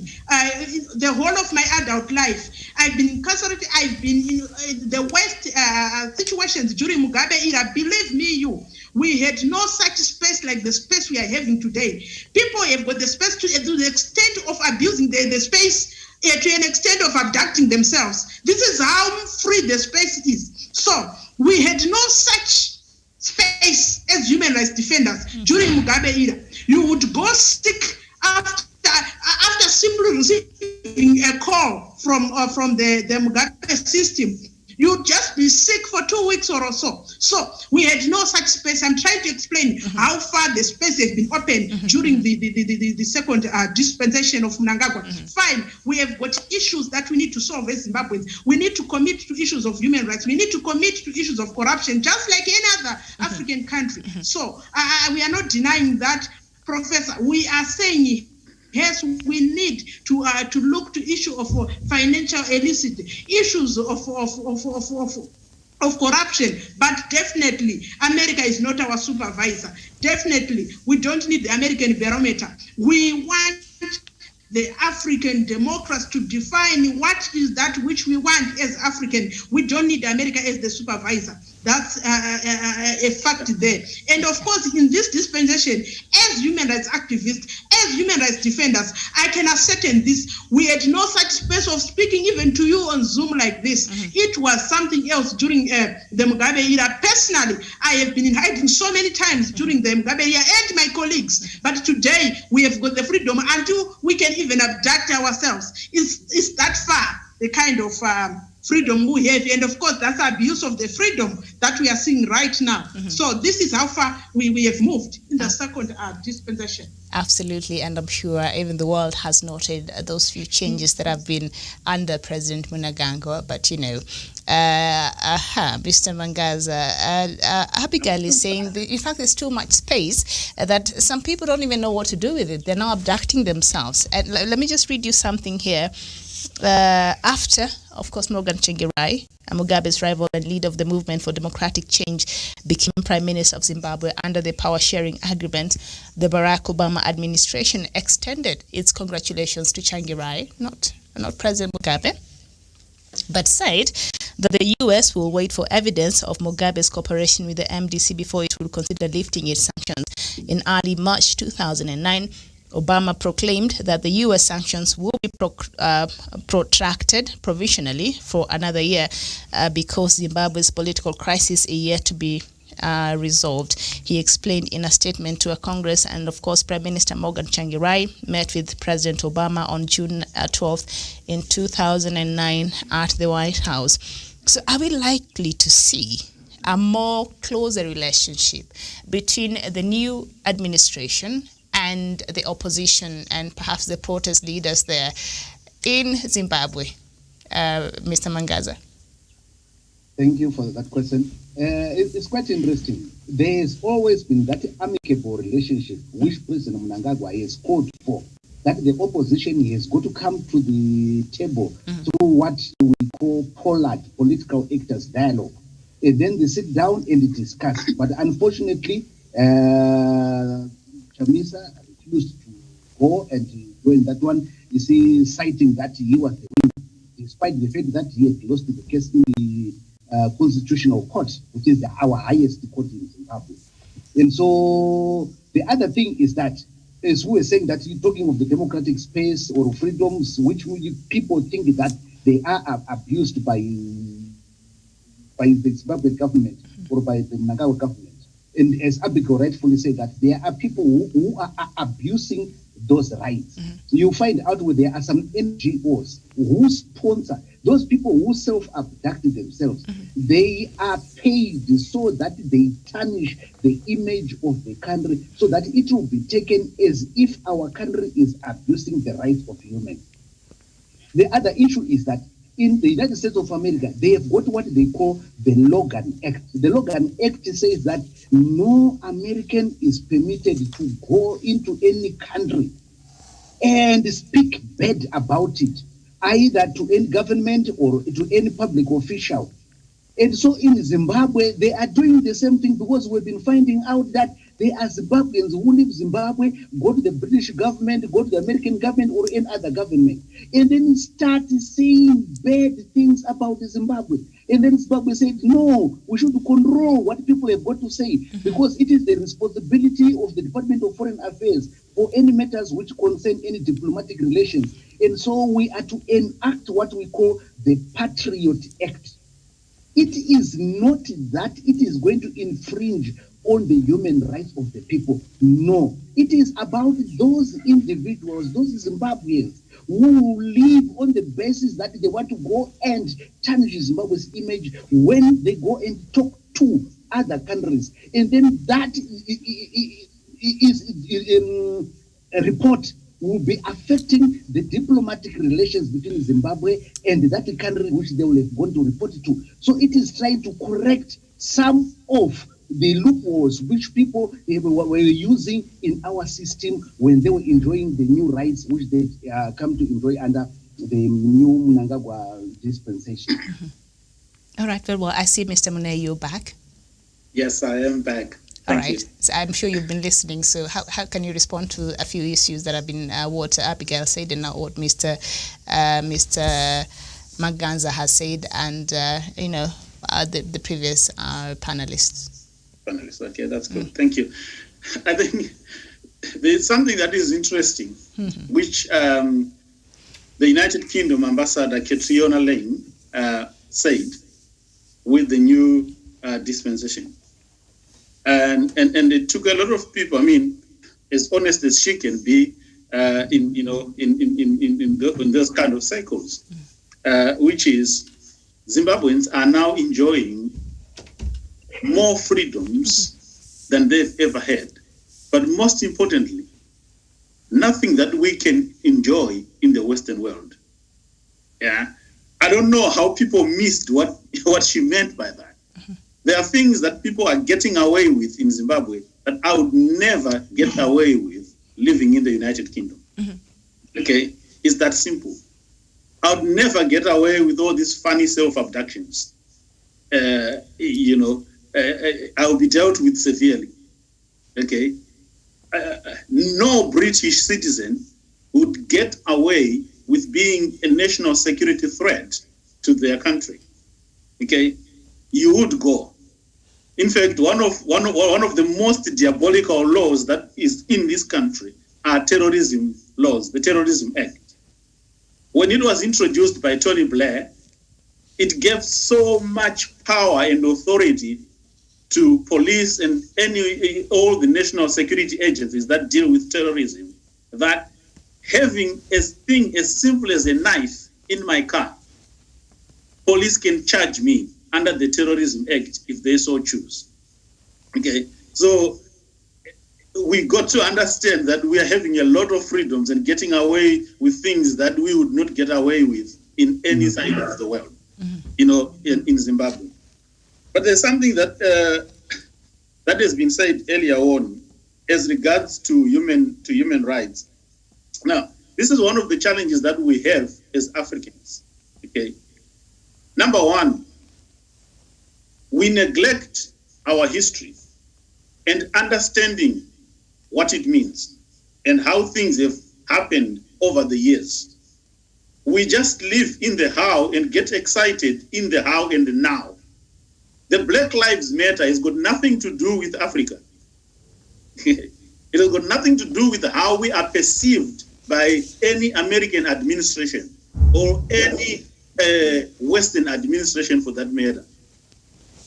the whole of my adult life. I've been incarcerated. I've been in the worst situations during Mugabe era. Believe me, we had no such space like the space we are having today. People have got the space to the extent of abusing the space, to an extent of abducting themselves. This is how free the space is. So we had no such space as human rights defenders during Mugabe era. You would go sick after simply receiving a call from the Mugabe system. You'd just be sick for 2 weeks or so. So we had no such space. I'm trying to explain how far the space has been opened during the second dispensation of Mnangagwa. Fine, we have got issues that we need to solve as Zimbabweans. We need to commit to issues of human rights. We need to commit to issues of corruption, just like any other African country. So we are not denying that, Professor. We are saying yes, we need to look to issue of financial illicit, issues of corruption. But definitely, America is not our supervisor. Definitely, we don't need the American barometer. We want the African democrats to define what is that which we want as African. We don't need America as the supervisor. That's a fact there. And of course, in this dispensation, as human rights activists, as human rights defenders, I can ascertain this. We had no such space of speaking even to you on Zoom like this. It was something else during the Mugabe era. Personally, I have been in hiding so many times during the Mugabe era and my colleagues. But today, we have got the freedom until we can even abduct ourselves. It's that far, the kind of freedom we have, and of course that's abuse of the freedom that we are seeing right now. So this is how far we have moved in the second dispensation. Absolutely, and I'm sure even the world has noted those few changes that have been under President Mnangagwa. But Mr. Mangaza, Abigail is saying that, in fact, there's too much space that some people don't even know what to do with it. They're now abducting themselves. And let me just read you something here. After, of course, Morgan Tsvangirai, Mugabe's rival and leader of the Movement for Democratic Change, became Prime Minister of Zimbabwe under the power-sharing agreement, the Barack Obama administration extended its congratulations to Tsvangirai, not President Mugabe, but said that the U.S. will wait for evidence of Mugabe's cooperation with the MDC before it will consider lifting its sanctions. In early March 2009, Obama proclaimed that the U.S. sanctions will be protracted provisionally for another year because Zimbabwe's political crisis is yet to be resolved. He explained in a statement to a Congress, and of course, Prime Minister Morgan Tsvangirai met with President Obama on June 12th in 2009 at the White House. So are we likely to see a more closer relationship between the new administration and the opposition and perhaps the protest leaders there in Zimbabwe? Mr. Mangaza. Thank you for that question. It's quite interesting. There has always been that amicable relationship which President Mnangagwa has called for, that the opposition has got to come to the table through what we call pollard, political actors dialogue. And then they sit down and discuss. But unfortunately, Chamisa refused to go and join that one, you see, citing that he was the winner, despite the fact that he had lost the case in the Constitutional Court, which is our highest court in Zimbabwe. And so the other thing is that, as we were saying, that you're talking of the democratic space or freedoms, which people think that they are abused by the Zimbabwe government or by the Mnangagwa government. And as Abigail rightfully said, that there are people who are abusing those rights. So you find out where there are some NGOs who sponsor those people who self-abduct themselves. They are paid so that they tarnish the image of the country, so that it will be taken as if our country is abusing the rights of humans. The other issue is that in the United States of America, they have got what they call the Logan Act. The Logan Act says that no American is permitted to go into any country and speak bad about it, either to any government or to any public official. And so in Zimbabwe, they are doing the same thing, because we've been finding out that there are Zimbabweans who leave Zimbabwe, go to the British government, go to the American government or any other government, and then start saying bad things about Zimbabwe. And then Zimbabwe said, no, we should control what people have got to say, because it is the responsibility of the Department of Foreign Affairs for any matters which concern any diplomatic relations. And so we are to enact what we call the Patriot Act. It is not that it is going to infringe on the human rights of the people. No, it is about those individuals, those Zimbabweans who live on the basis that they want to go and tarnish Zimbabwe's image when they go and talk to other countries. And then that is a report will be affecting the diplomatic relations between Zimbabwe and that country which they will have gone to report it to. So it is trying to correct some of the loopholes which people were using in our system when they were enjoying the new rights which they come to enjoy under the new Mnangagwa dispensation. All right, well, I see Mr. Mune, you're back. Yes, I am back. All right. So I'm sure you've been listening. So how can you respond to a few issues that have been what Abigail said and what Mr. Maganza has said, and the previous panelists? Okay, that's good. Thank you. I think there's something that is interesting, which the United Kingdom Ambassador Catriona Lane said with the new dispensation. And it took a lot of people, I mean, as honest as she can be, in those kind of cycles, which is Zimbabweans are now enjoying more freedoms than they've ever had. But most importantly, nothing that we can enjoy in the Western world. Yeah, I don't know how people missed what she meant by that. There are things that people are getting away with in Zimbabwe that I would never get away with living in the United Kingdom. Okay, it's that simple. I would never get away with all these funny self-abductions. I will be dealt with severely. Okay, no British citizen would get away with being a national security threat to their country. Okay, you would go. In fact, one of the most diabolical laws that is in this country are terrorism laws, the Terrorism Act. When it was introduced by Tony Blair, it gave so much power and authority to police and all the national security agencies that deal with terrorism, that having a thing as simple as a knife in my car, police can charge me under the Terrorism Act if they so choose. Okay, so we got to understand that we are having a lot of freedoms and getting away with things that we would not get away with in any side of the world, in Zimbabwe. But there's something that that has been said earlier on as regards to human rights. Now, this is one of the challenges that we have as Africans. Okay, number one, we neglect our history and understanding what it means and how things have happened over the years. We just live in the how and get excited in the how and the now. The Black Lives Matter has got nothing to do with Africa. It has got nothing to do with how we are perceived by any American administration or any Western administration for that matter.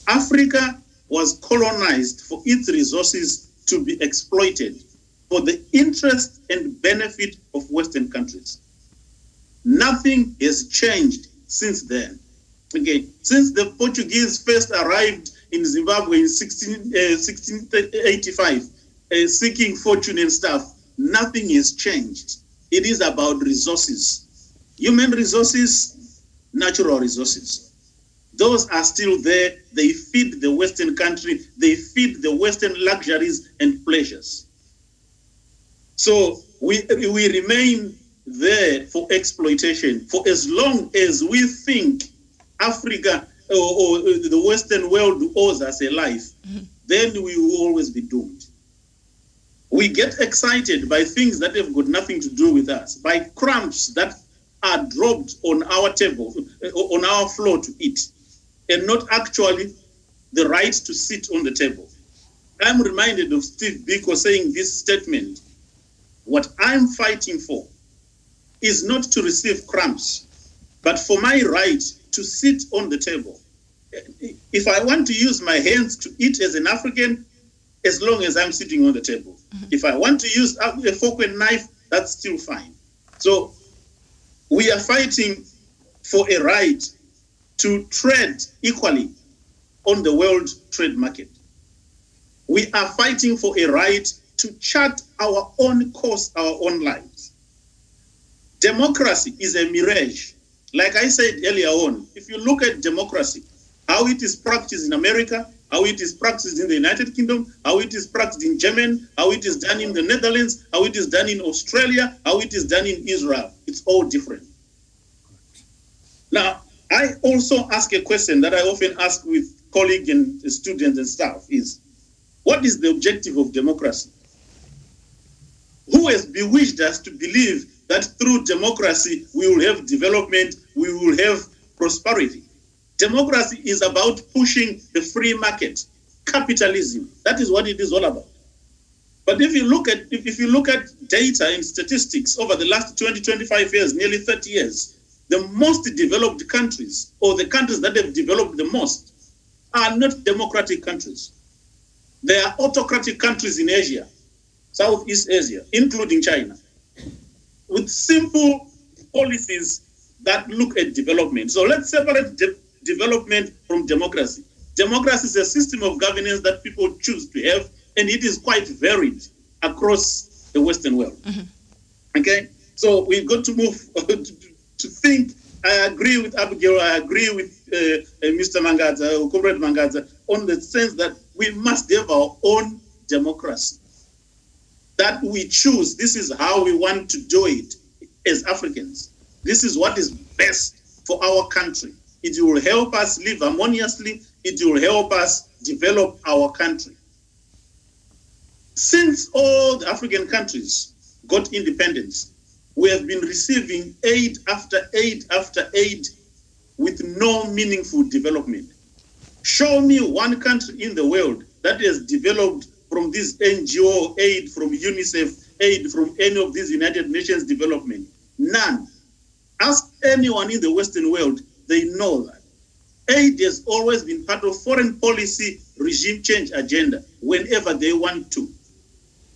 Africa was colonized for its resources to be exploited for the interest and benefit of Western countries. Nothing has changed since then. Okay, since the Portuguese first arrived in Zimbabwe in 1685, seeking fortune and stuff, nothing has changed. It is about resources, human resources, natural resources. Those are still there. They feed the Western country. They feed the Western luxuries and pleasures. So we remain there for exploitation for as long as we think Africa or the Western world owes us a life. Then we will always be doomed. We get excited by things that have got nothing to do with us, by crumbs that are dropped on our table, on our floor to eat, and not actually the right to sit on the table. I'm reminded of Steve Biko saying this statement: what I'm fighting for is not to receive crumbs, but for my right to sit on the table. If I want to use my hands to eat as an African, as long as I'm sitting on the table. If I want to use a fork and knife, that's still fine. So we are fighting for a right to trade equally on the world trade market. We are fighting for a right to chart our own course, our own lives. Democracy is a mirage. Like I said earlier on, if you look at democracy, how it is practiced in America, how it is practiced in the United Kingdom, how it is practiced in Germany, how it is done in the Netherlands, how it is done in Australia, how it is done in Israel. It's all different. Now, I also ask a question that I often ask with colleagues and students and staff is, what is the objective of democracy? Who has bewitched us to believe that through democracy we will have development, we will have prosperity? Democracy is about pushing the free market, capitalism. That is what it is all about. But if you look at data and statistics over the last 20, 25 years, nearly 30 years, the most developed countries, or the countries that have developed the most, are not democratic countries. They are autocratic countries in Asia, Southeast Asia, including China, with simple policies that look at development. So let's separate development from democracy. Democracy is a system of governance that people choose to have, and it is quite varied across the Western world. Okay, so we've got to move to think. I agree with Abigail, I agree with Mr. Mangadza, Comrade Mangadza, on the sense that we must have our own democracy, that we choose. This is how we want to do it as Africans. This is what is best for our country. It will help us live harmoniously. It will help us develop our country. Since all the African countries got independence, we have been receiving aid after aid after aid with no meaningful development. Show me one country in the world that has developed from this NGO aid, from UNICEF aid, from any of these United Nations development. None. Ask anyone in the Western world, they know that. Aid has always been part of foreign policy regime change agenda whenever they want to.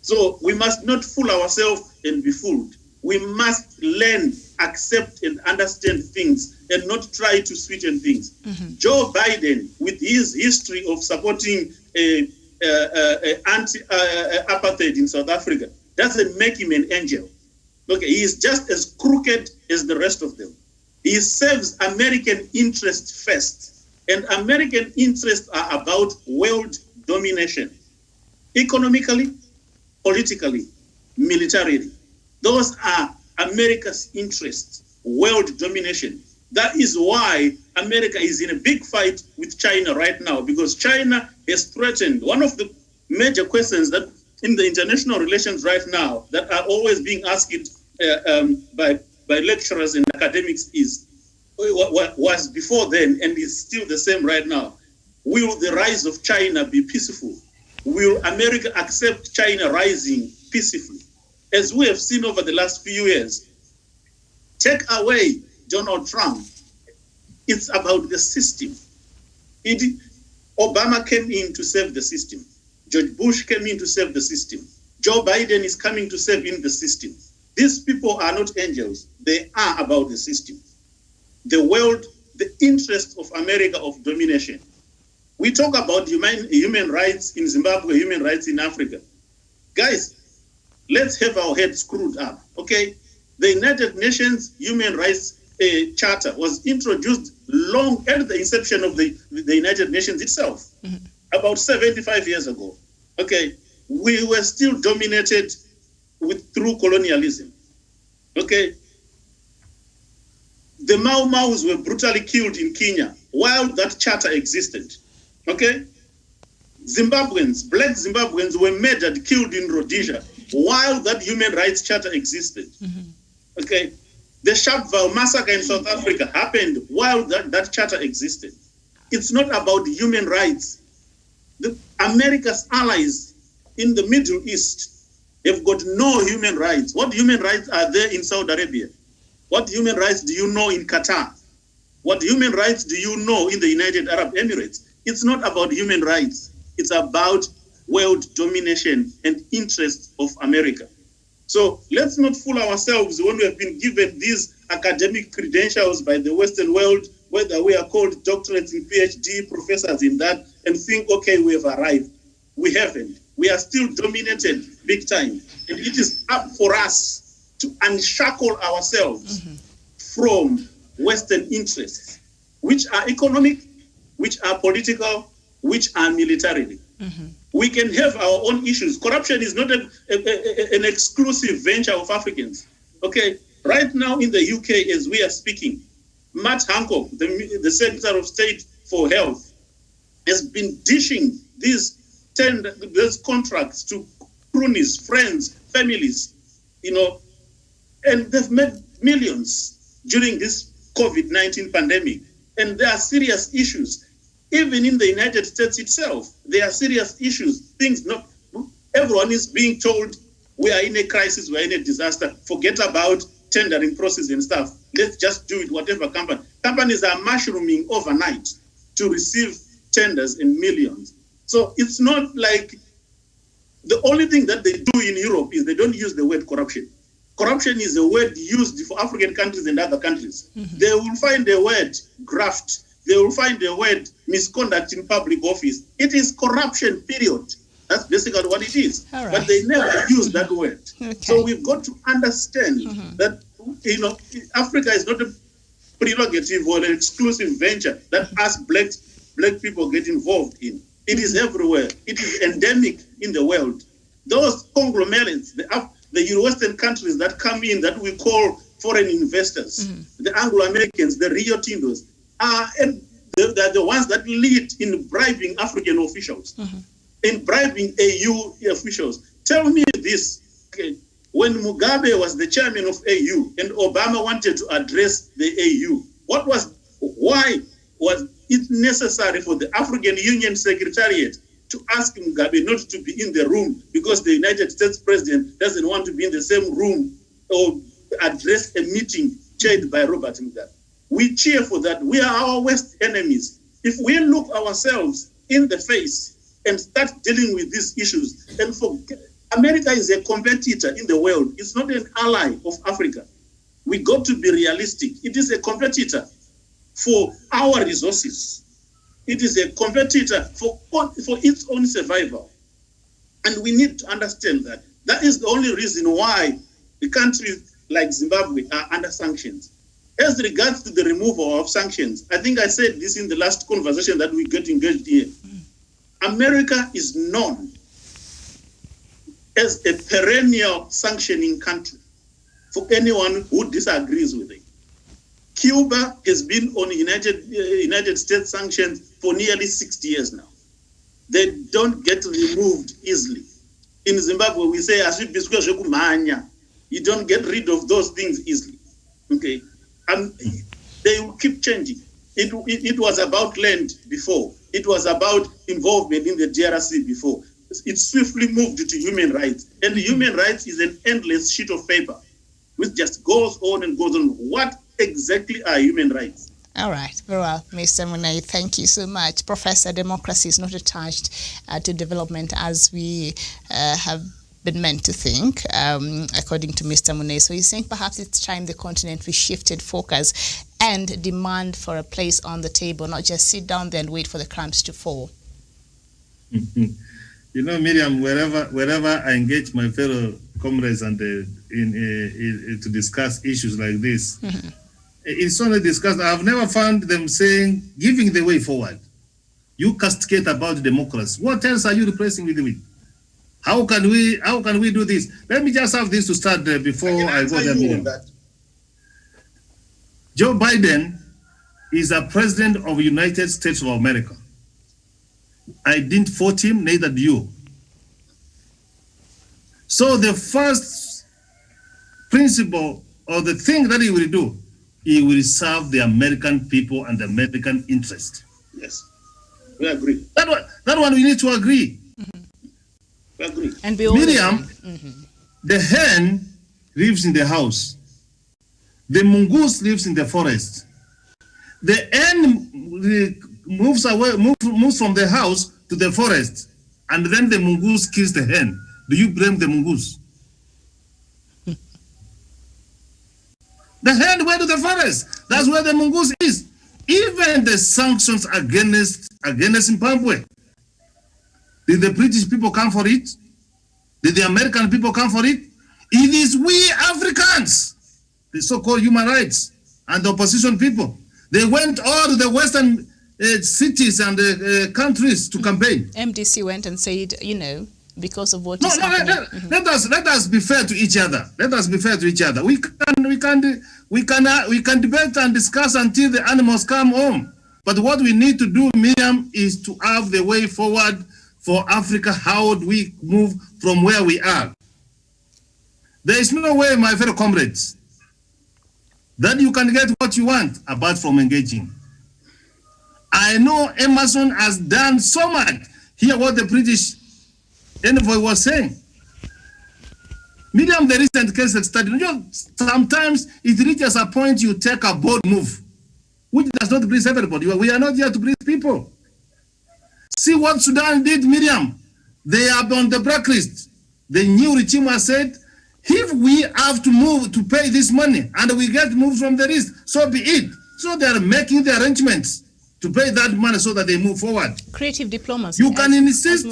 So we must not fool ourselves and be fooled. We must learn, accept, and understand things and not try to sweeten things. Joe Biden, with his history of supporting anti-apartheid in South Africa, doesn't make him an angel. Okay, he is just as crooked as the rest of them. He serves American interests first, and American interests are about world domination, economically, politically, militarily. Those are America's interests, world domination. That is why America is in a big fight with China right now, because China has threatened. One of the major questions that in the international relations right now that are always being asked by lecturers and academics is, what was before then and is still the same right now: will the rise of China be peaceful? Will America accept China rising peacefully? As we have seen over the last few years, take away Donald Trump, it's about the system. Obama came in to save the system. George Bush came in to save the system. Joe Biden is coming to save in the system. These people are not angels. They are about the system. The world, the interest of America of domination. We talk about human rights in Zimbabwe, human rights in Africa. Guys, let's have our heads screwed up, okay? The United Nations Human Rights Charter was introduced long at the inception of the United Nations itself, about 75 years ago, okay? We were still dominated through colonialism, okay? The Mau Maus were brutally killed in Kenya while that charter existed, okay? Zimbabweans, black Zimbabweans were murdered, killed in Rhodesia while that human rights charter existed, okay? The Sharpeville massacre in South Africa happened while that charter existed. It's not about human rights. America's allies in the Middle East have got no human rights. What human rights are there in Saudi Arabia? What human rights do you know in Qatar? What human rights do you know in the United Arab Emirates? It's not about human rights. It's about world domination and interests of America. So let's not fool ourselves when we have been given these academic credentials by the Western world, whether we are called doctorates in PhD, professors in that, and think, okay, we have arrived. We haven't. We are still dominated big time. And it is up for us to unshackle ourselves from Western interests, which are economic, which are political, which are militarily. We can have our own issues. Corruption is not an exclusive venture of Africans. Okay, right now in the UK, as we are speaking, Matt Hancock, the Secretary of State for Health, has been dishing these contracts to cronies, friends, families, and they've made millions during this COVID-19 pandemic. And there are serious issues. Even in the United States itself, there are serious issues. Everyone is being told we are in a crisis, we are in a disaster. Forget about tendering process and stuff. Let's just do it, whatever company. Companies are mushrooming overnight to receive tenders in millions. So it's not like the only thing that they do in Europe is they don't use the word corruption. Corruption is a word used for African countries and other countries. They will find the word graft. They will find the word misconduct in public office. It is corruption, period. That's basically what it is. Right. But they never use that word. Okay. So we've got to understand that Africa is not a prerogative or an exclusive venture that us black people get involved in. It is everywhere. It is endemic in the world. Those conglomerates, the Western countries that come in that we call foreign investors, the Anglo-Americans, the Rio Tintos, they're the ones that lead in bribing African officials, in bribing AU officials. Tell me this, okay, when Mugabe was the chairman of AU and Obama wanted to address the AU, why was it necessary for the African Union Secretariat to ask Mugabe not to be in the room because the United States president doesn't want to be in the same room or address a meeting chaired by Robert Mugabe? We cheer for that. We are our worst enemies. If we look ourselves in the face and start dealing with these issues, and forget, America is a competitor in the world. It's not an ally of Africa. We got to be realistic. It is a competitor for our resources. It is a competitor for its own survival. And we need to understand that. That is the only reason why the countries like Zimbabwe are under sanctions. As regards to the removal of sanctions, I think I said this in the last conversation that we got engaged in. America is known as a perennial sanctioning country for anyone who disagrees with it. Cuba has been on United States sanctions for nearly 60 years now. They don't get removed easily. In Zimbabwe, we say, you don't get rid of those things easily. Okay. And they will keep changing. It was about land before. It was about involvement in the DRC before. It swiftly moved to human rights. And human rights is an endless sheet of paper, which just goes on and goes on. What exactly are human rights? All right, very well, Mr. Munai, thank you so much. Professor, democracy is not attached to development, as we have been meant to think, according to Mr. Monet. So he's saying perhaps it's time the continent shifted focus and demand for a place on the table, not just sit down there and wait for the crumbs to fall. You know, Miriam, wherever I engage my fellow comrades and to discuss issues like this, it's only discussed. I've never found them saying, giving the way forward. You castigate about democracy. What else are you replacing with? How can we do this? Let me just have this to start before I go there. Joe Biden is a president of the United States of America. I didn't vote him, neither do you. So the first principle or the thing that he will do, he will serve the American people and the American interest. Yes, we agree. That one we need to agree. We agree. And we all Miriam, the hen lives in the house. The mongoose lives in the forest. The hen moves from the house to the forest, and then the mongoose kills the hen. Do you blame the mongoose? The hen went to the forest. That's where the mongoose is. Even the sanctions against Zimbabwe, did the British people come for it? Did the American people come for it? It is we Africans, the so-called human rights and the opposition people. They went all to the Western cities and countries to campaign. MDC went and said, because of what is happening. Let us be fair to each other. Let us be fair to each other. We can debate and discuss until the animals come home. But what we need to do, Miriam, is to have the way forward for Africa. How do we move from where we are? There is no way, my fellow comrades, that you can get what you want apart from engaging. I know Emerson has done so much. Hear what the British envoy was saying. Miriam, the recent case study, sometimes it reaches a point you take a bold move, which does not please everybody. We are not here to please people. See what Sudan did, Miriam. They are on the blacklist. The new regime has said, if we have to move to pay this money and we get moved from the list, so be it. So they are making the arrangements to pay that money so that they move forward. Creative diplomacy. You can insist,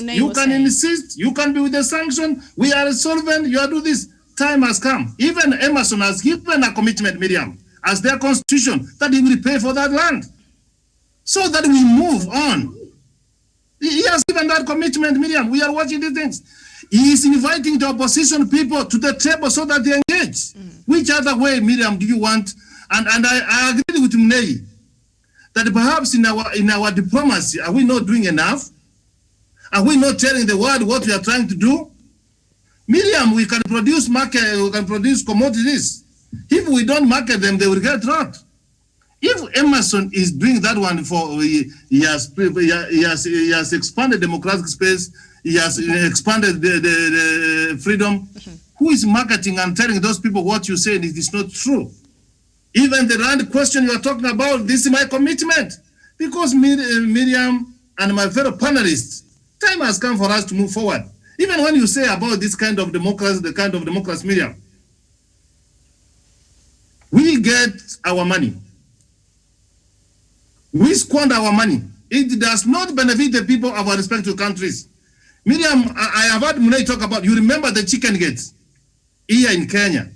you can be with the sanction. We are solvent, you are do this. Time has come. Even Emerson has given a commitment, Miriam, as their constitution, that he will pay for that land. So that we move on. He has given that commitment, Miriam. We are watching these things. He is inviting the opposition people to the table so that they engage. Which other way, Miriam, do you want? And I agree with Munei that perhaps in our diplomacy, are we not doing enough? Are we not telling the world what we are trying to do? Miriam, we can produce commodities. If we don't market them, they will get rot. If Emerson is doing that one he has expanded democratic space, he has expanded the freedom. Who is marketing and telling those people what you say? It is not true. Even the land question you are talking about, this is my commitment. Because Miriam and my fellow panelists, time has come for us to move forward. Even when you say about this kind of democracy, the kind of democracy, Miriam, we get our money. We squander our money. It does not benefit the people of our respective countries. Miriam, I have heard Munei talk about, you remember the chicken gates here in Kenya.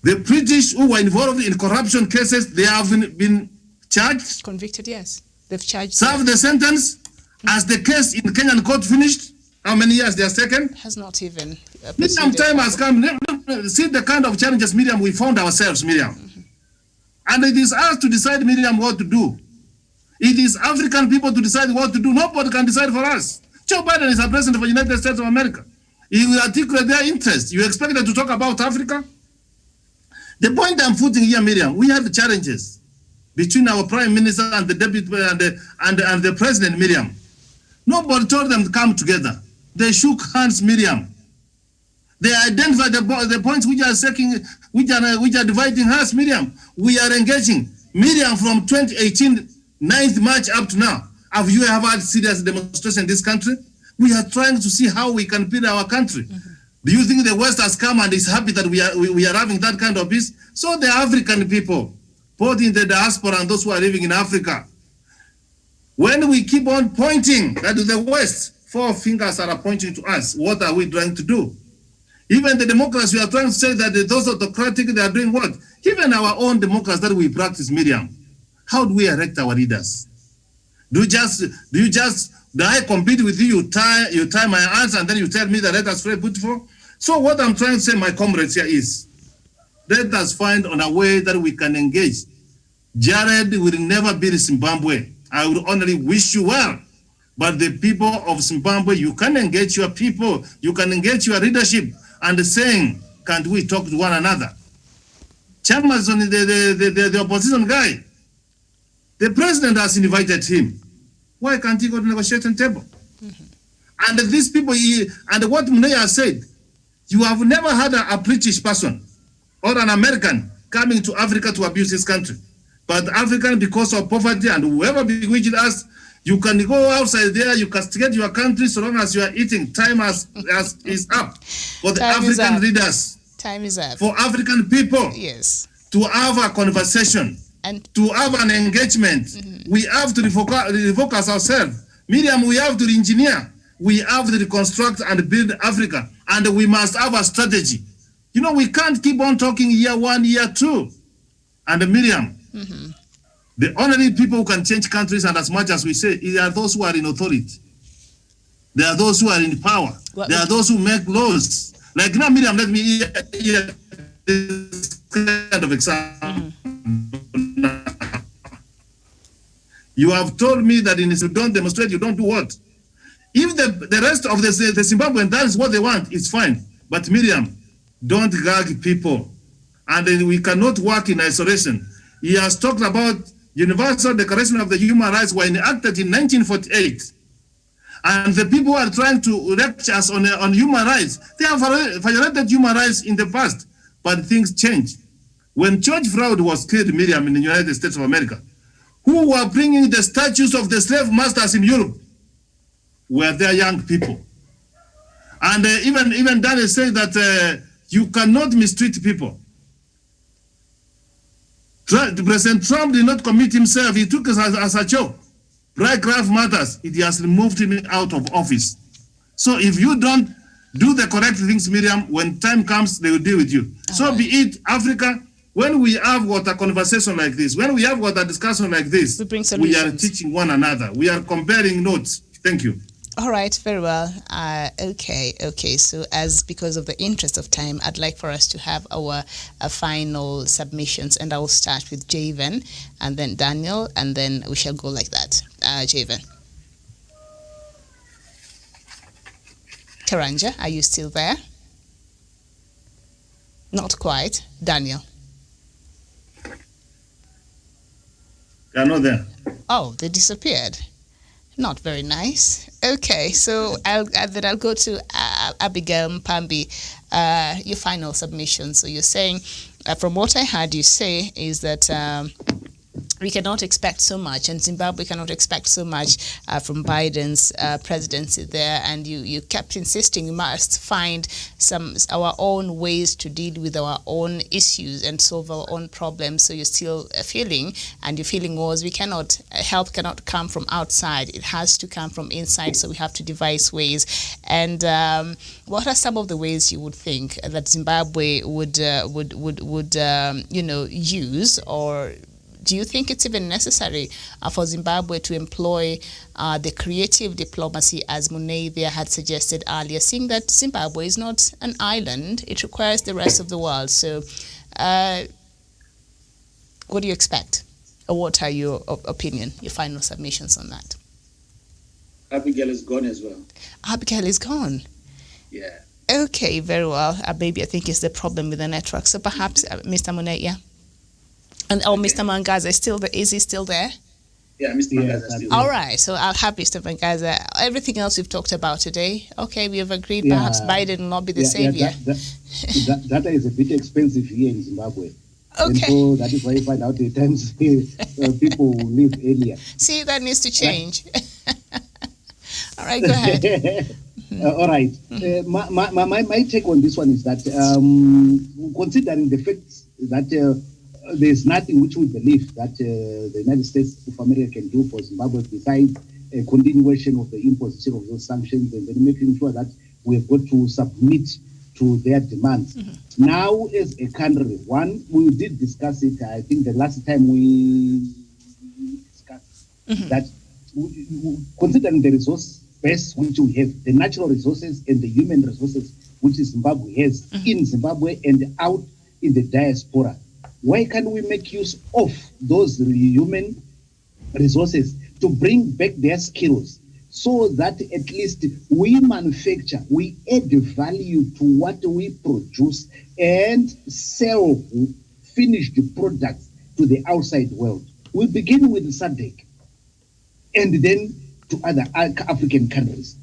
The British who were involved in corruption cases, they have been charged. Convicted, yes. They've charged. Served the sentence. As the case in Kenyan court finished, how many years they have taken? Has not even. Miriam, time has come. See the kind of challenges, Miriam, we found ourselves, Miriam. And it is us to decide, Miriam, what to do. It is African people to decide what to do. Nobody can decide for us. Joe Biden is a president of the United States of America. He will articulate their interests. You expect them to talk about Africa? The point I'm putting here, Miriam, we have challenges between our prime minister and the deputy and the president, Miriam. Nobody told them to come together. They shook hands, Miriam. They identified the points which are dividing us, Miriam. We are engaging. Miriam, from 2018, 9th March up to now, have you ever had serious demonstration in this country? We are trying to see how we can build our country. Do you think the West has come and is happy that we are having that kind of peace? So the African people, both in the diaspora and those who are living in Africa, when we keep on pointing that the West, 4 fingers are pointing to us, what are we trying to do? Even the democrats, we are trying to say that those autocratic, they are doing what? Even our own democrats that we practice, Miriam, how do we elect our leaders? Do I compete with you, you tie my hands and then you tell me that let us very beautiful? So what I'm trying to say, my comrades here is, let us find on a way that we can engage. Jared will never be Zimbabwe. I would only wish you well. But the people of Zimbabwe, you can engage your people, you can engage your leadership, and saying, can't we talk to one another? Chairman, the opposition guy, the president has invited him. Why can't he go to the negotiating table? And these people, and what Munea said, you have never had a British person or an American coming to Africa to abuse this country. But African, because of poverty and whoever bewitched us, you can go outside there, you castigate your country so long as you are eating. Time is up for the African leaders. Time is up. For African people. Yes. To have a conversation. And to have an engagement. We have to refocus ourselves. Miriam, we have to engineer. We have to reconstruct and build Africa. And we must have a strategy. You know, we can't keep on talking year 1, year 2. And Miriam, the only people who can change countries, and as much as we say, are those who are in authority. They are those who are in power. They are those who make laws. Like now, Miriam, let me hear this kind of example. You have told me that if you don't demonstrate, you don't do what? If the rest of the Zimbabwean does what they want, it's fine. But Miriam, don't gag people. And then we cannot work in isolation. He has talked about Universal Declaration of the Human Rights were enacted in 1948. And the people who are trying to lecture us on human rights, they have violated human rights in the past, but things change. When George Floyd was killed, Miriam, in the United States of America, who were bringing the statues of the slave masters in Europe were their young people. And even Daniel said that you cannot mistreat people. President Trump did not commit himself. He took it as a joke. Black Lives Matters, it has removed him out of office. So if you don't do the correct things, Miriam, when time comes, they will deal with you. So be it Africa, when we have got a conversation like this, when we have got a discussion like this, we are teaching one another. We are comparing notes. Thank you. All right, very well. Okay. So because of the interest of time, I'd like for us to have our final submissions, and I will start with Javen, and then Daniel, and then we shall go like that. Javen. Karanja, are you still there? Not quite. Daniel. They are not there. Oh, they disappeared. Not very nice. Okay, so I'll go to Abigail Mpambi, your final submission. So you're saying, from what I heard you say, is that we cannot expect so much, and Zimbabwe cannot expect so much from Biden's presidency there. And you kept insisting we must find our own ways to deal with our own issues and solve our own problems. So you're still feeling, and your feeling was help cannot come from outside; it has to come from inside. So we have to devise ways. And what are some of the ways you would think that Zimbabwe would use, or do you think it's even necessary for Zimbabwe to employ the creative diplomacy, as Munei there had suggested earlier, seeing that Zimbabwe is not an island, it requires the rest of the world? So what do you expect? Or what are your opinion, your final submissions on that? Abigail is gone as well. Abigail is gone? Yeah. Okay, very well. Maybe I think it's the problem with the network. So perhaps Mr. Munei, yeah? And Mr. Mangaza is he still there? Yeah, Mr. Mangaza is still there. All right, so I'll have Mr. Mangaza. Everything else we've talked about today, okay, we have agreed perhaps Biden will not be the savior. Data is a bit expensive here in Zimbabwe. Okay. And so that is why you find out at times people leave earlier. See, that needs to change. All All right, go ahead. All right. My take on this one is that considering the fact that there's nothing which we believe that the United States of America can do for Zimbabwe besides a continuation of the imposition of those sanctions and then making sure that we've got to submit to their demands. Now, as a country, one, we did discuss it. I think the last time we discussed that considering the resource base which we have, the natural resources and the human resources which Zimbabwe has in Zimbabwe and out in the diaspora, why can't we make use of those human resources to bring back their skills so that at least we manufacture, we add value to what we produce and sell finished products to the outside world? We begin with SADC and then to other African countries.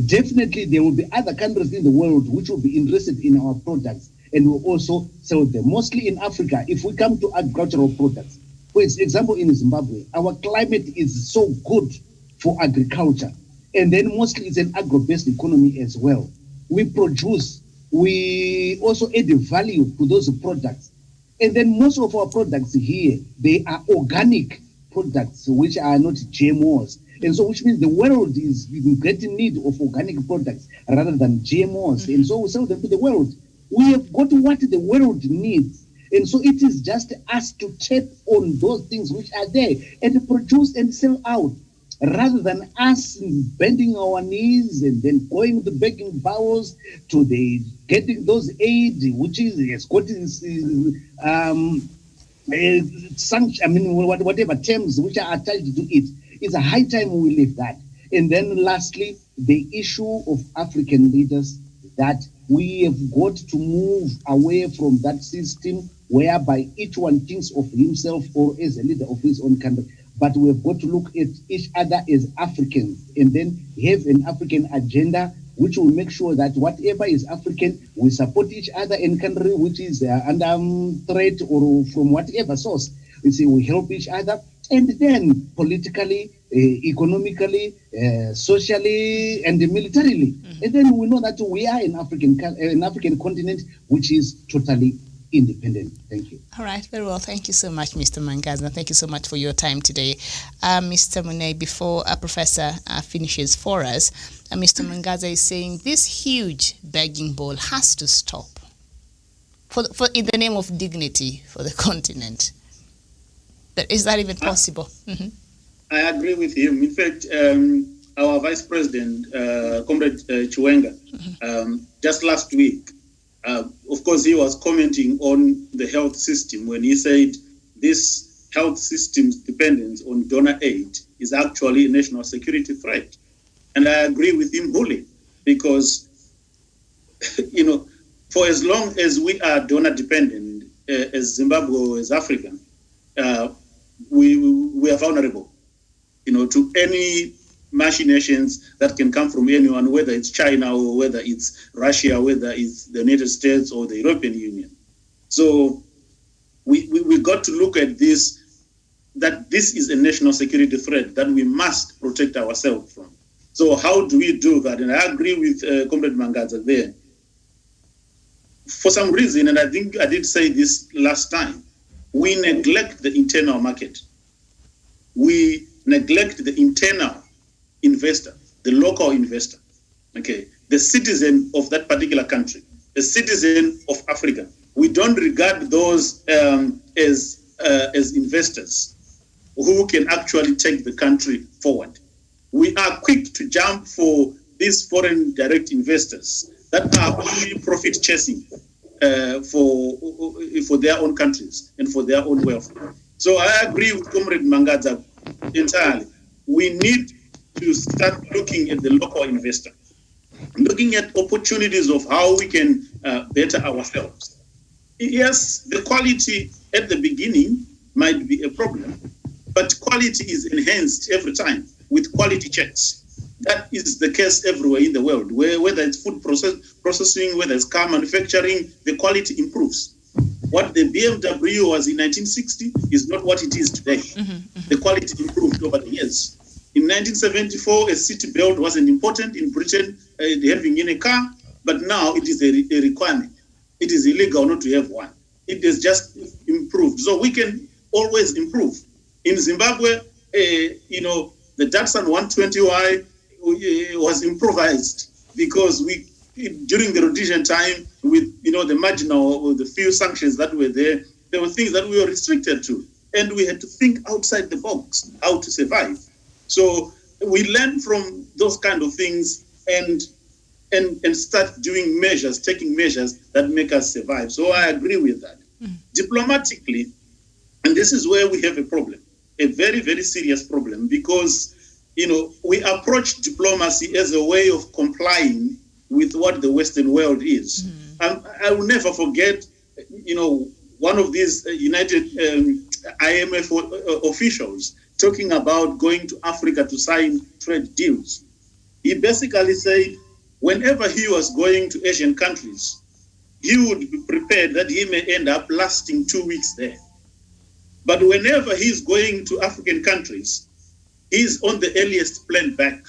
Definitely there will be other countries in the world which will be interested in our products and will also sell them, mostly in Africa. If we come to agricultural products, for example, in Zimbabwe, our climate is so good for agriculture, and then mostly it's an agro-based economy as well. We produce, we also add value to those products, and then most of our products here, they are organic products which are not GMOs. And so, which means the world is in great need of organic products rather than GMOs. And so we sell them to the world. We have got what the world needs. And so it is just us to tap on those things which are there and produce and sell out, rather than us bending our knees and then going to begging bowels to the getting those aid, which is whatever terms which are attached to it. It's a high time we leave that. And then lastly, the issue of African leaders, that we have got to move away from that system whereby each one thinks of himself or as a leader of his own country. But we have got to look at each other as Africans and then have an African agenda which will make sure that whatever is African, we support each other in country which is under threat or from whatever source. You see, we help each other. And then politically, economically, socially, and militarily. And then we know that we are an African continent which is totally independent. Thank you. All right, very well. Thank you so much, Mr. Mangaza. Thank you so much for your time today. Mr. Monet, before our professor finishes for us, Mr. Mangaza is saying this huge begging bowl has to stop for in the name of dignity for the continent. But is that even possible? I agree with him. In fact, our Vice President, Comrade Chiwenga, just last week, of course, he was commenting on the health system when he said this health system's dependence on donor aid is actually a national security threat. And I agree with him wholly, because, for as long as we are donor dependent, as Zimbabwe or as Africa, we are vulnerable, to any machinations that can come from anyone, whether it's China or whether it's Russia, whether it's the United States or the European Union. So we got to look at this, that this is a national security threat that we must protect ourselves from. So how do we do that? And I agree with Comrade Mangaza there. For some reason, and I think I did say this last time, we neglect the internal market. We neglect the internal investor, the local investor, okay, the citizen of that particular country, the citizen of Africa. We don't regard those as investors who can actually take the country forward. We are quick to jump for these foreign direct investors that are only profit chasing for their own countries and for their own wealth. So I agree with Comrade Mangaza entirely. We need to start looking at the local investor, looking at opportunities of how we can better ourselves. Yes, the quality at the beginning might be a problem, but quality is enhanced every time with quality checks. That is the case everywhere in the world, whether it's food processing, whether it's car manufacturing, the quality improves. What the BMW was in 1960 is not what it is today. The quality improved over the years. In 1974, a seat belt wasn't important in Britain, having in a car, but now it is a requirement. It is illegal not to have one. It has just improved. So we can always improve. In Zimbabwe, the Datsun 120Y was improvised because during the Rhodesian time, with the marginal or the few sanctions that were there were things that we were restricted to, and we had to think outside the box how to survive. So we learn from those kind of things and start taking measures that make us survive. So I agree with that. Diplomatically, and this is where we have a problem, a very, very serious problem, because we approach diplomacy as a way of complying with what the Western world is. I will never forget, one of these United IMF officials talking about going to Africa to sign trade deals. He basically said whenever he was going to Asian countries, he would be prepared that he may end up lasting 2 weeks there. But whenever he's going to African countries, he's on the earliest plane back.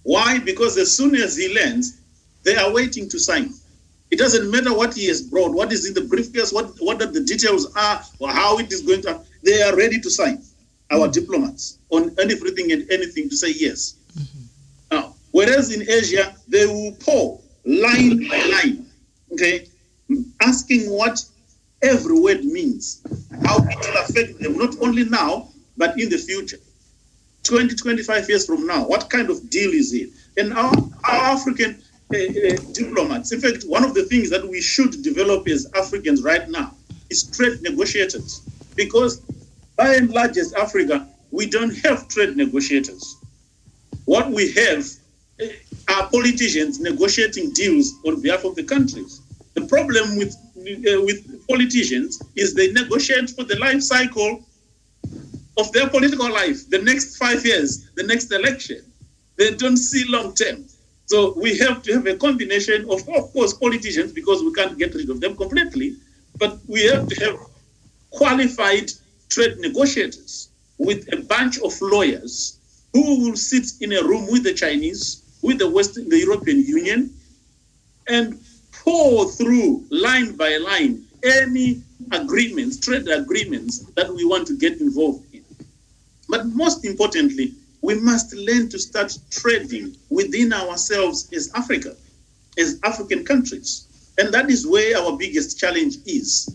Why? Because as soon as he lands, they are waiting to sign. It doesn't matter what he has brought, what is in the briefcase, what the details are, or how it is going to happen. They are ready to sign, our diplomats, on everything and anything to say yes. Now, whereas in Asia, they will pour line by line, okay, asking what every word means, how it will affect them, not only now, but in the future. 20, 25 years from now, what kind of deal is it? And our African diplomats, in fact, one of the things that we should develop as Africans right now is trade negotiators. Because by and large as Africa, we don't have trade negotiators. What we have are politicians negotiating deals on behalf of the countries. The problem with politicians is they negotiate for the life cycle of their political life, the next 5 years, the next election. They don't see long term. So we have to have a combination of course, politicians, because we can't get rid of them completely, but we have to have qualified trade negotiators with a bunch of lawyers who will sit in a room with the Chinese, with the European Union, and pour through line by line any agreements, trade agreements that we want to get involved in. But most importantly, we must learn to start trading within ourselves as Africa, as African countries. And that is where our biggest challenge is.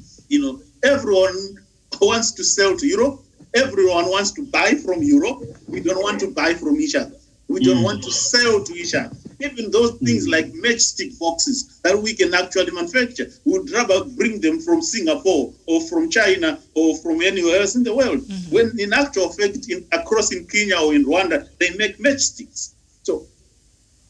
Everyone wants to sell to Europe. Everyone wants to buy from Europe. We don't want to buy from each other. We don't want to sell to each other. Even those things like matchstick boxes that we can actually manufacture, we would rather bring them from Singapore or from China or from anywhere else in the world. When in actual fact, across in Kenya or in Rwanda, they make matchsticks. So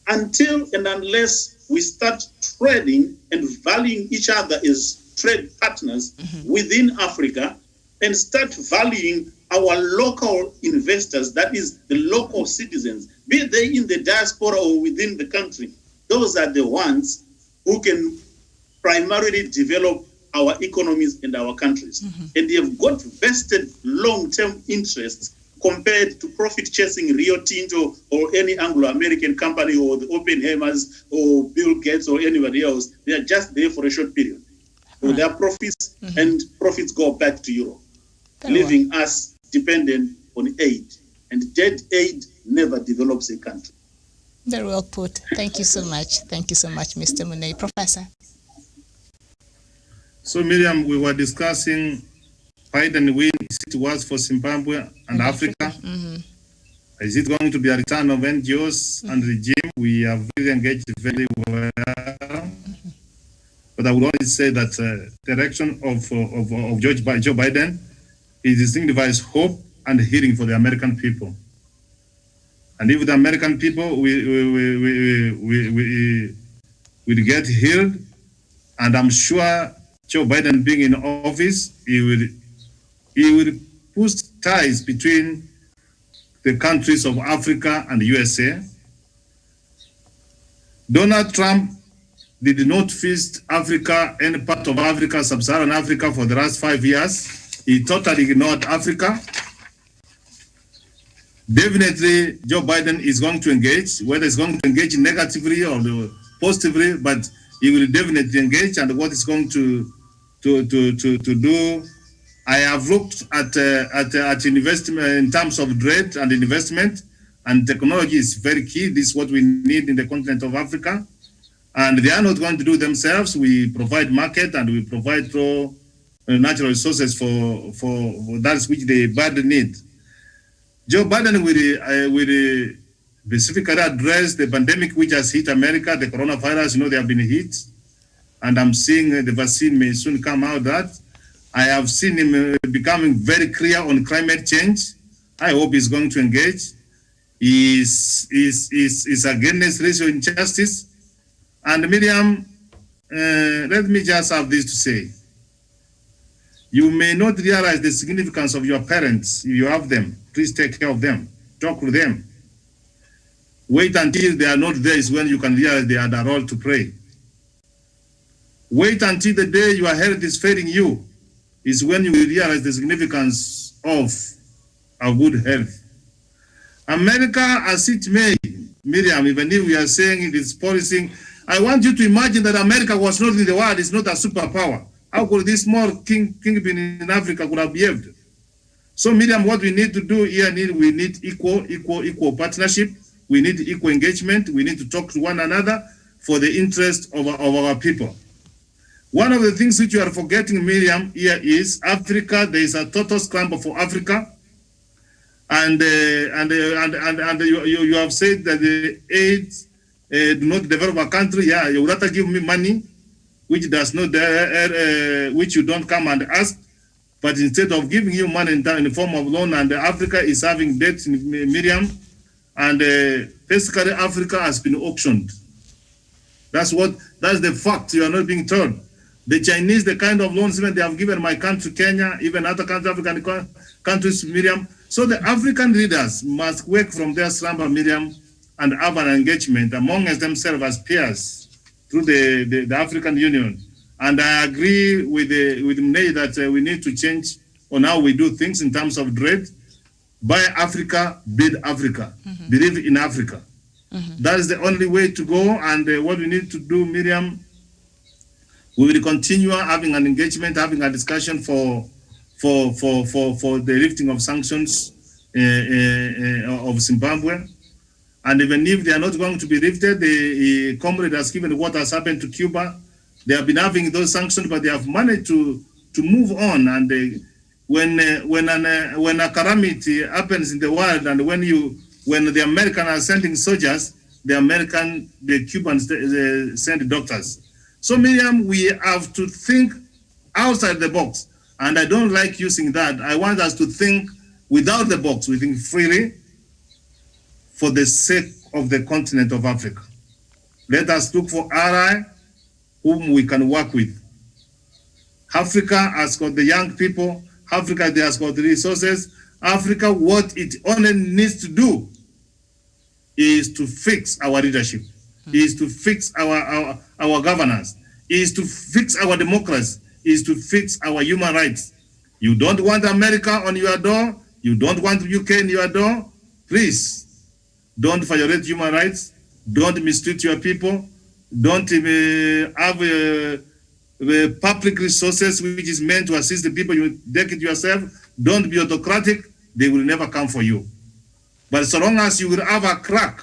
until and unless we start trading and valuing each other as trade partners within Africa and start valuing our local investors, that is the local citizens, be they in the diaspora or within the country, those are the ones who can primarily develop our economies and our countries. And they have got vested long-term interests compared to profit-chasing Rio Tinto or any Anglo-American company or the Oppenheimers or Bill Gates or anybody else. They are just there for a short period. So their profits and profits go back to Europe, leaving us dependent on aid. And dead aid never develops a country. Very well put. Thank you so much. Thank you so much, Mr. Munei. Professor. So, Miriam, we were discussing Biden win, is it was for Zimbabwe and Africa? Is it going to be a return of NGOs and regime? We have really engaged very well. But I would only say that the direction of Joe Biden is signifies hope and healing for the American people. And if the American people will get healed, and I'm sure Joe Biden being in office, he will push ties between the countries of Africa and the USA. Donald Trump did not visit Africa, any part of Africa, sub-Saharan Africa, for the last 5 years. He totally ignored Africa. Definitely, Joe Biden is going to engage, whether he's going to engage negatively or positively, but he will definitely engage. And what he's going to do, I have looked at investment in terms of trade and investment, and technology is very key. This is what we need in the continent of Africa, and they are not going to do themselves. We provide market and we provide raw natural resources for that which they badly need. Joe Biden will specifically address the pandemic which has hit America, the coronavirus. You know, they have been hit, and I'm seeing the vaccine may soon come out. That I have seen him becoming very clear on climate change. I hope he's going to engage. Is against racial injustice. And Miriam, let me just have this to say. You may not realize the significance of your parents. If you have them, please take care of them. Talk to them. Wait until they are not there is when you can realize they had a role to play. Wait until the day your health is failing you is when you will realize the significance of a good health. America, as it may, Miriam, even if we are saying it is policing, I want you to imagine that America was not in the world, it's not a superpower. How could this small kingpin in Africa could have behaved? So, Miriam, what we need to do here, we need equal partnership. We need equal engagement. We need to talk to one another for the interest of our people. One of the things which you are forgetting, Miriam, here is Africa. There is a total scramble for Africa. And you have said that the aids do not develop a country. Yeah, you would rather give me money, which does not, which you don't come and ask, but instead of giving you money in the form of loan, and Africa is having debt, Miriam, and basically Africa has been auctioned. That's the fact. You are not being told. The Chinese, the kind of loans even they have given my country, Kenya, even other countries, African countries, Miriam. So the African leaders must work from their slumber, Miriam, and have an engagement among themselves as peers through the African Union. And I agree with Mnei that we need to change on how we do things in terms of trade. Buy Africa, build Africa, believe in Africa. That is the only way to go. And what we need to do, Miriam, we will continue having an engagement, having a discussion for the lifting of sanctions of Zimbabwe. And even if they are not going to be lifted, the comrade has given what has happened to Cuba. They have been having those sanctions, but they have managed to move on. And when a calamity happens in the world, and when the Americans are sending soldiers, the Cubans send doctors. So, Miriam, we have to think outside the box. And I don't like using that. I want us to think without the box. We think freely for the sake of the continent of Africa. Let us look for allies whom we can work with. Africa has got the young people. Africa has got the resources. Africa, what it only needs to do is to fix our leadership, is to fix our governance, is to fix our democracy, is to fix our human rights. You don't want America on your door. You don't want UK in your door. Please, don't violate human rights. Don't mistreat your people. Don't have public resources which is meant to assist the people. You take it yourself. Don't be autocratic. They will never come for you. But so long as you will have a crack,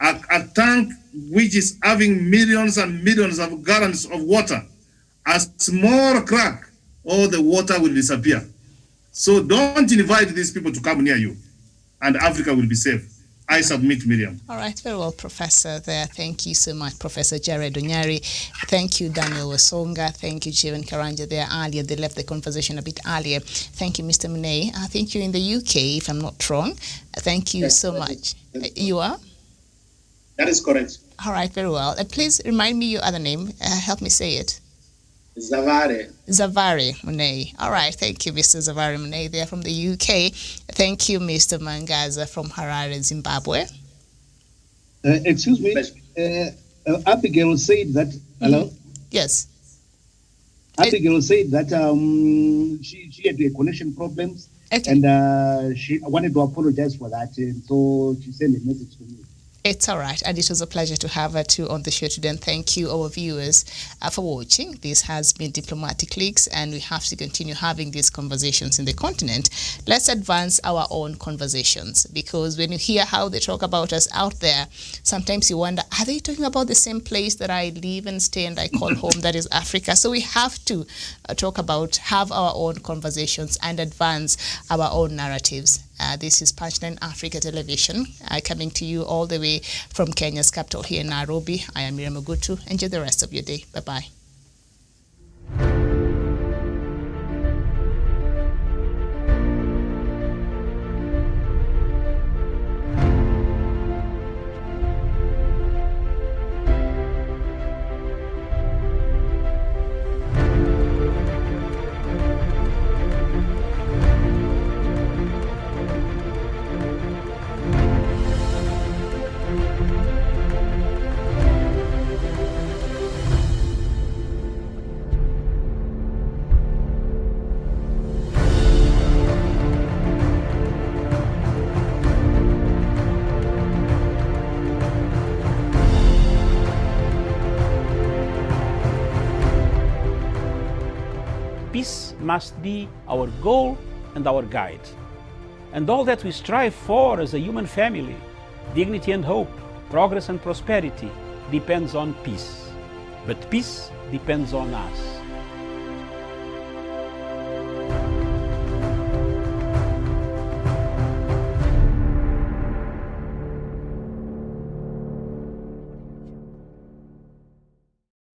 a tank which is having millions and millions of gallons of water, a small crack, all the water will disappear. So don't invite these people to come near you, and Africa will be safe. I submit, Miriam. All right, very well, Professor there. Thank you so much, Professor Jared Onyari. Thank you, Daniel Wasonga. Thank you, Jeven Karanja there earlier. They left the conversation a bit earlier. Thank you, Mr. Mnei. I think you're in the UK, if I'm not wrong. Thank you so much. You are? That is correct. All right, very well. Please remind me your other name. Help me say it. Zavare Mnei. All right, thank you, Mr. Zavare Mnei. They are from the UK. Thank you, Mr. Mangaza from Harare, Zimbabwe. Excuse me, Abigail said that. Hello. Yes. Abigail said that she had connection problems. Okay. And she wanted to apologize for that, and so she sent a message to me. It's all right, and it was a pleasure to have her too on the show today. And thank you, our viewers, for watching. This has been Diplomatic Leaks, and we have to continue having these conversations in the continent. Let's advance our own conversations, because when you hear how they talk about us out there, sometimes you wonder, are they talking about the same place that I live and stay and I call home, that is Africa? So we have to have our own conversations and advance our own narratives. This is Punchline Africa Television, coming to you all the way from Kenya's capital here in Nairobi. I am Miriam Ogutu. Enjoy the rest of your day. Bye-bye. Peace must be our goal and our guide. And all that we strive for as a human family, dignity and hope, progress and prosperity, depends on peace. But peace depends on us.